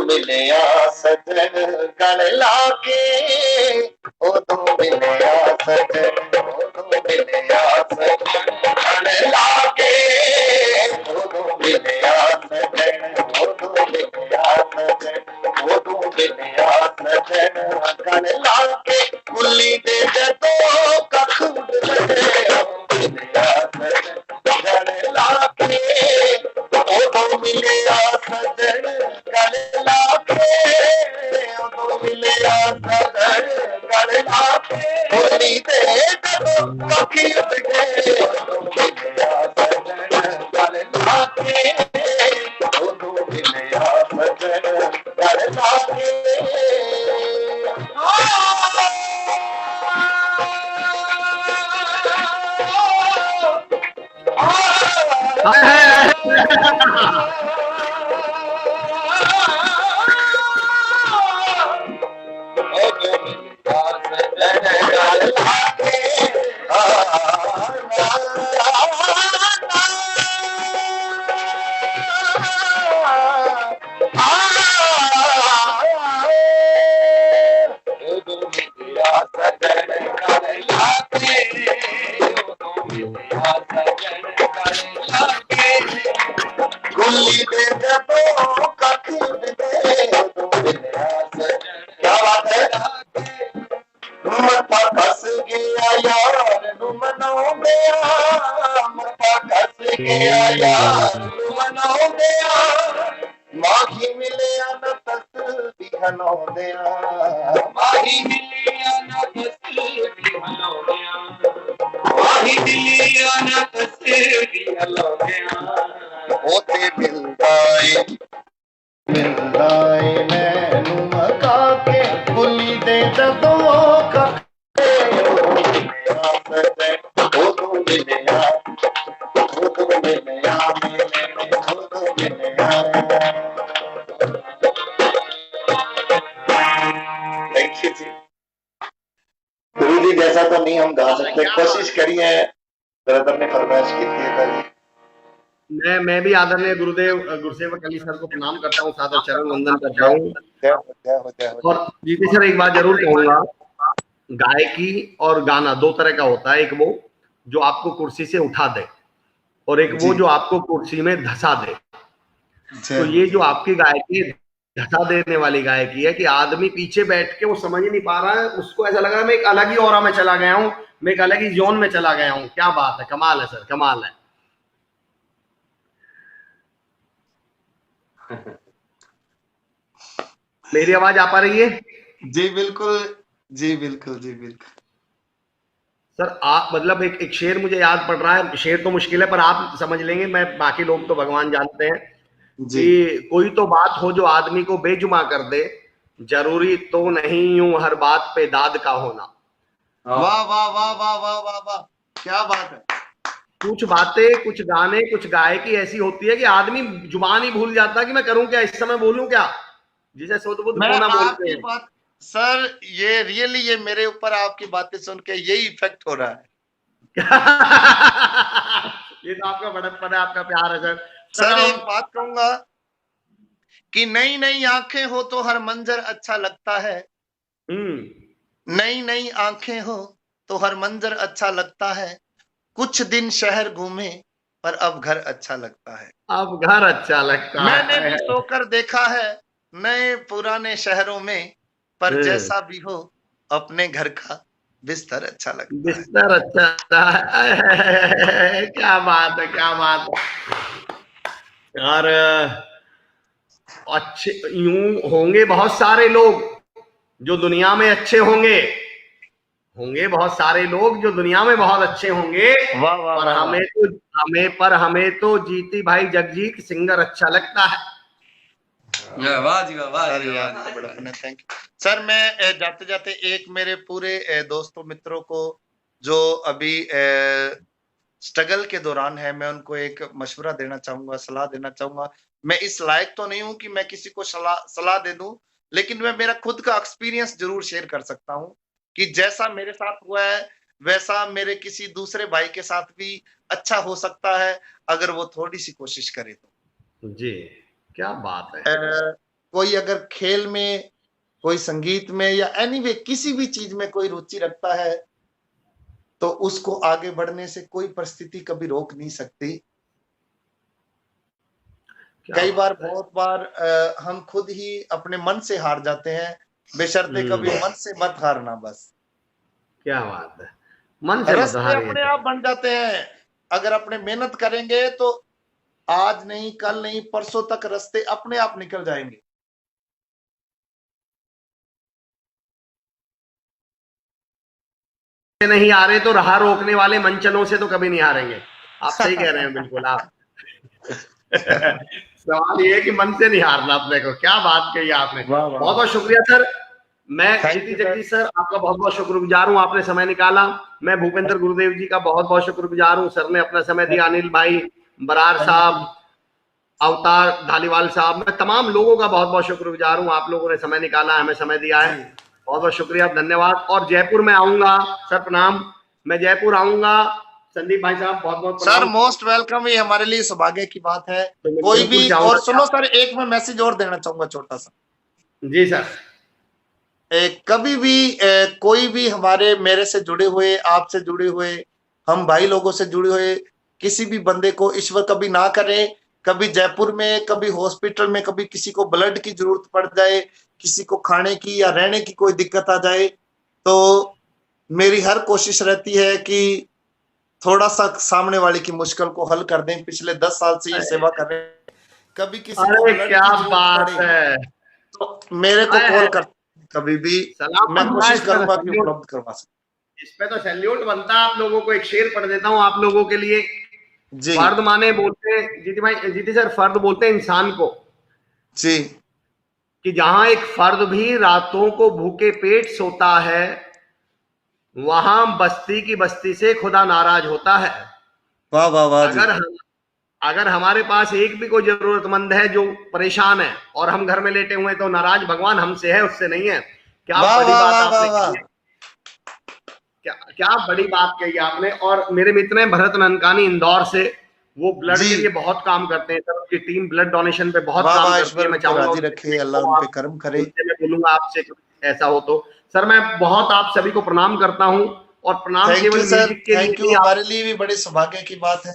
मिलया सजन गल लाके, ओदो मिलया सजन, ओदो मिलया सजन गल लाके, ओदो मिलया सजन, ओदो मिलया सजन, ओदो मिलया सजन गल लाके, कुली दे जदो कख उड़दे, मिलया सजन गल लाके, ओदो मिलया सजन गल लाके, ओदो मिलया सजन गल लाके, कुली दे जदो कख उड़दे, ओदो मिलया सजन गल लाके, ओदो मिलया सजन गल लाके। क्या बात है, मत्था कस गया यार नू मनाउंदिया, मत्था कस गया यार नू मनाउंदिया, माही मिलिया न तस्बीह हलाउंदिया, माही मिलिया न तस्बीह हलाउंदिया, माही मिलिया न तस्बीह हलाउंदिया, ओते मिलदाए मैनू मका के, कुली दे जदों कखे, ओदो मिलया, ओदो मिलया, ओदो मिलया। थैंक यू जी। गुरु जी जैसा तो नहीं हम गा सकते, कोशिश करिए, ब्रदर ने फरमाइश की थी। मैं भी आदरणीय गुरुदेव गुरुसेवक अली सर को प्रणाम करता हूँ, सादर चरण वंदन करता हूँ। और जीते सर एक बात जरूर कहूंगा, गायकी और गाना दो तरह का होता है, एक वो जो आपको कुर्सी से उठा दे और एक वो जो आपको कुर्सी में धसा दे। तो ये जो आपकी गायकी धसा देने वाली गायकी है कि आदमी पीछे बैठ के वो समझ नहीं पा रहा है, उसको ऐसा लग रहा है मैं एक अलग ही ऑरा में चला गया हूँ, मैं एक अलग ही जोन में चला गया हूँ। क्या बात है, कमाल है सर, कमाल है। मेरी आवाज आ पा रही है? जी बिल्कुल, जी बिल्कुल, जी बिल्कुल सर। आप मतलब एक शेर मुझे याद पड़ रहा है, शेर तो मुश्किल है पर आप समझ लेंगे, मैं बाकी लोग तो भगवान जानते हैं कि कोई तो बात हो जो आदमी को बेजुमा कर दे, जरूरी तो नहीं यूं हर बात पे दाद का होना। वाह वाह वाह वाह वाह वाह वाह, क्या बात है। कुछ बातें, कुछ गाने, कुछ गायकी ऐसी होती है कि आदमी जुबान ही भूल जाता है कि मैं करूं क्या, इस समय बोलूं क्या, जिसे सुध बुध खोना बोलते हैं। बात सर, ये रियली ये मेरे ऊपर आपकी बातें सुन के यही इफेक्ट हो रहा है। ये तो आपका बड़प्पन है, आपका प्यार है सर। सर एक बात कहूंगा कि नई नई आंखें हो तो हर मंजर अच्छा लगता है, नई नई आंखें हो तो हर मंजर अच्छा लगता है, कुछ दिन शहर घूमे पर अब घर अच्छा लगता है, अब घर अच्छा लगता है। मैंने भी सोकर देखा है नए पुराने शहरों में, पर जैसा भी हो अपने घर का बिस्तर अच्छा लगता है। बिस्तर अच्छा है। क्या बात है, क्या बात है। और अच्छे यूं होंगे बहुत सारे लोग जो दुनिया में अच्छे होंगे, बहुत सारे लोग जो दुनिया में बहुत अच्छे होंगे, वाह वाह पर वाह हमें तो जीती भाई जगजीत सिंगर अच्छा लगता है। वाह जी वाह, वाह सर जी यार, वाह। बड़ा अपने थैंक यू सर। मैं जाते जाते एक मेरे पूरे दोस्तों मित्रों को जो अभी स्ट्रगल के दौरान है, मैं उनको एक मशवरा देना चाहूंगा, सलाह देना चाहूंगा। मैं इस लायक तो नहीं हूं कि मैं किसी को सलाह दे दूं, लेकिन मैं मेरा खुद का एक्सपीरियंस जरूर शेयर कर सकता हूं कि जैसा मेरे साथ हुआ है वैसा मेरे किसी दूसरे भाई के साथ भी अच्छा हो सकता है अगर वो थोड़ी सी कोशिश करे तो। जी, क्या बात है। कोई अगर खेल में, कोई संगीत में या एनीवे किसी भी चीज में कोई रुचि रखता है तो उसको आगे बढ़ने से कोई परिस्थिति कभी रोक नहीं सकती। कई बार, बहुत बार हम खुद ही अपने मन से हार जाते हैं, बेशर्ते कभी मन से मत हारना। बस क्या बात है, मन से मत रास्ते हारिए। अपने आप बन जाते हैं अगर अपने मेहनत करेंगे तो। आज नहीं, कल नहीं, परसों तक रास्ते अपने आप निकल जाएंगे। नहीं हारे तो राह रोकने वाले मंचनों से तो कभी नहीं हारेंगे। आप सही कह रहे हैं बिल्कुल आप। सवाल ये है कि मन से नहीं हारना अपने को। क्या बात कही आपने, बहुत बहुत शुक्रिया सर। मैं जीती जगदीश सर आपका बहुत बहुत शुक्रगुजार हूँ, आपने समय निकाला। मैं भूपेंद्र गुरुदेव जी का बहुत बहुत शुक्रगुजार हूँ, सर ने अपना समय दिया। अनिल भाई, बरार साहब, अवतार धालीवाल साहब, मैं तमाम लोगों का बहुत बहुत शुक्रगुजार हूँ। आप लोगों ने समय निकाला, हमें समय दिया है, बहुत बहुत शुक्रिया, धन्यवाद। और जयपुर में आऊंगा सर, प्रणाम, मैं जयपुर आऊंगा। संदीप भाई साहब बहुत बहुत सर मोस्ट वेलकम, ये हमारे लिए सौभाग्य की बात है। कोई भी, और सुनो सर, एक मैं मैसेज और देना चाहूंगा छोटा सा। जी सर। कभी भी कोई भी हमारे, मेरे से जुड़े हुए, आपसे जुड़े हुए, हम भाई लोगों से जुड़े हुए किसी भी बंदे को ईश्वर कभी ना करे, कभी जयपुर में, कभी हॉस्पिटल में, कभी किसी को ब्लड की जरूरत पड़ जाए, किसी को खाने की या रहने की कोई दिक्कत आ जाए, तो मेरी हर कोशिश रहती है कि थोड़ा सा सामने वाले की मुश्किल को हल कर दें। पिछले 10 साल से ये सेवा कर रहे हैं। कभी किसी को ब्लड की जरूरत पड़े तो मेरे को कॉल कर, कभी भी मैं कोशिश करूंगा कि उपलब्ध करवा सकूं। इस पे तो सैल्यूट बनता है आप लोगों को। एक शेर पढ़ देता हूँ आप लोगों के लिए। फर्द माने बोलते हैं जीती भाई, जीती सर, फर्द बोलते हैं इंसान को जी, कि जहां एक फर्द भी रातों को भूखे पेट सोता है, वहां बस्ती की बस्ती से खुदा नाराज होता है। वाह वाह वाह। अगर हमारे पास एक भी कोई जरूरतमंद है जो परेशान है और हम घर में लेटे हुए, तो नाराज भगवान हमसे है, उससे नहीं है। क्या बड़ी बात आपने, क्या बड़ी बात कही आपने। और मेरे मित्र हैं भरत ननकानी इंदौर से, वो ब्लड के लिए बहुत काम करते हैं सर, उसकी टीम ब्लड डोनेशन पे बहुत काम करती है। मैं चाहूंगा अल्लाह उन पे कर्म करे। मैं बोलूंगा आपसे ऐसा हो तो सर, मैं बहुत आप सभी को प्रणाम करता हूं। और प्रणाम केवल म्यूजिक के लिए, हमारे लिए भी बड़े सौभाग्य की बात है।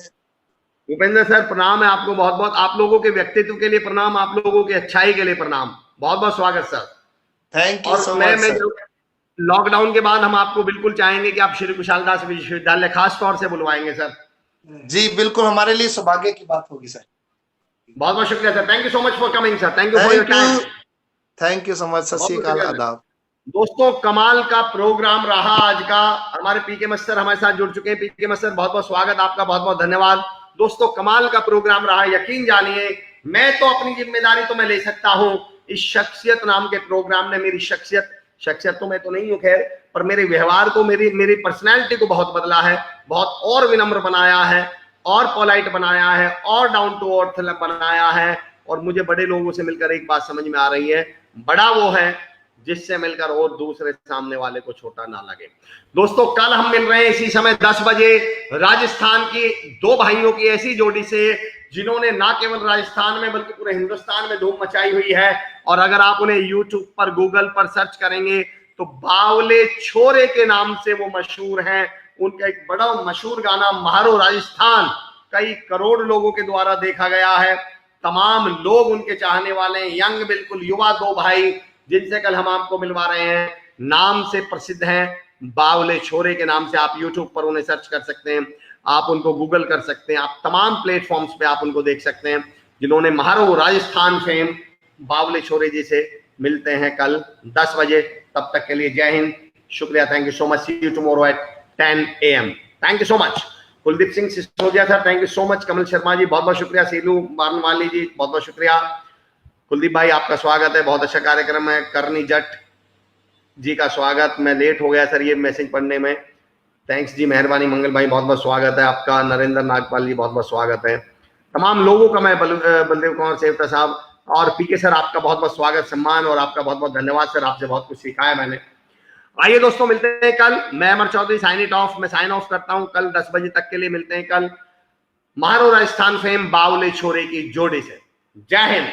भूपेंद्र सर प्रणाम है आपको बहुत बहुत, आप लोगों के व्यक्तित्व के लिए प्रणाम, आप लोगों की अच्छाई के लिए प्रणाम, बहुत बहुत स्वागत sir. Thank you so much. Lockdown के बाद हम आपको बिल्कुल चाहेंगे कि आप श्री कुशालदास विश्वविद्यालय खास तौर से बुलवाएंगे सर। जी बिल्कुल, हमारे लिए सौभाग्य की बात होगी सर। बहुत बहुत शुक्रिया sir, thank you so much for coming sir, thank you for your time, thank you so much. सत श्री अकाल, आदाब। दोस्तों कमाल का प्रोग्राम रहा आज का। हमारे पीके मास्टर हमारे साथ जुड़ चुके हैं। पीके मास्टर बहुत बहुत स्वागत आपका, बहुत बहुत धन्यवाद। दोस्तों कमाल का प्रोग्राम रहा, यकीन जानिए। मैं तो अपनी जिम्मेदारी तो मैं ले सकता हूं, इस शख्सियत नाम के प्रोग्राम ने मेरी शख्सियत तो मैं तो नहीं हूं खैर, पर मेरे व्यवहार को, मेरी पर्सनैलिटी को बहुत बदला है, बहुत और विनम्र बनाया है, और पोलाइट बनाया है, और डाउन टू अर्थ बनाया है। और मुझे बड़े लोगों से मिलकर एक बात समझ में आ रही है, बड़ा वो है जिससे मिलकर और दूसरे सामने वाले को छोटा ना लगे। दोस्तों कल हम मिल रहे हैं इसी समय 10 बजे राजस्थान की दो भाइयों की ऐसी जोड़ी से जिन्होंने ना केवल राजस्थान में बल्कि पूरे हिंदुस्तान में धूम मचाई हुई है। और अगर आप उन्हें यूट्यूब पर, गूगल पर सर्च करेंगे तो बावले छोरे के नाम से वो मशहूर हैं। उनका एक बड़ा मशहूर गाना म्हारो राजस्थान कई करोड़ लोगों के द्वारा देखा गया है। तमाम लोग उनके चाहने वाले हैं, यंग बिल्कुल युवा दो भाई जिनसे कल हम आपको मिलवा रहे हैं, नाम से प्रसिद्ध हैं, बावले छोरे के नाम से। आप यूट्यूब पर उन्हें सर्च कर सकते हैं, आप उनको गूगल कर सकते हैं, आप तमाम प्लेटफॉर्म्स पे आप उनको देख सकते हैं, जिन्होंने म्हारो राजस्थान फेम बावले छोरे जी से मिलते हैं कल 10 बजे। तब तक के लिए जय हिंद, शुक्रिया, thank you so much, see you tomorrow at 10 AM। Thank you so much. Kuldeep Singh Sisodia sir, thank you so much. Kamal Sharma ji बहुत बहुत शुक्रिया। सीलू बारनवाली जी बहुत बहुत शुक्रिया। कुलदीप भाई आपका स्वागत है, बहुत अच्छा कार्यक्रम है। करनी जट जी का स्वागत, मैं लेट हो गया सर ये मैसेज पढ़ने में, थैंक्स जी, मेहरबानी। मंगल भाई बहुत बहुत स्वागत है आपका। नरेंद्र नागपाल जी बहुत बहुत स्वागत है। तमाम लोगों का मैं बलदेव कुमार सेवता साहब और पीके सर आपका बहुत बहुत स्वागत, सम्मान और आपका बहुत बहुत धन्यवाद सर, आपसे बहुत कुछ सीखा है मैंने। आइए दोस्तों मिलते हैं कल। मैं अमर चौधरी साइन इट ऑफ, मैं साइन ऑफ करता हूं। कल 10 बजे तक के लिए मिलते हैं कल महारो राजस्थान फेम बावले छोरे की जोड़ी से। जय हिंद।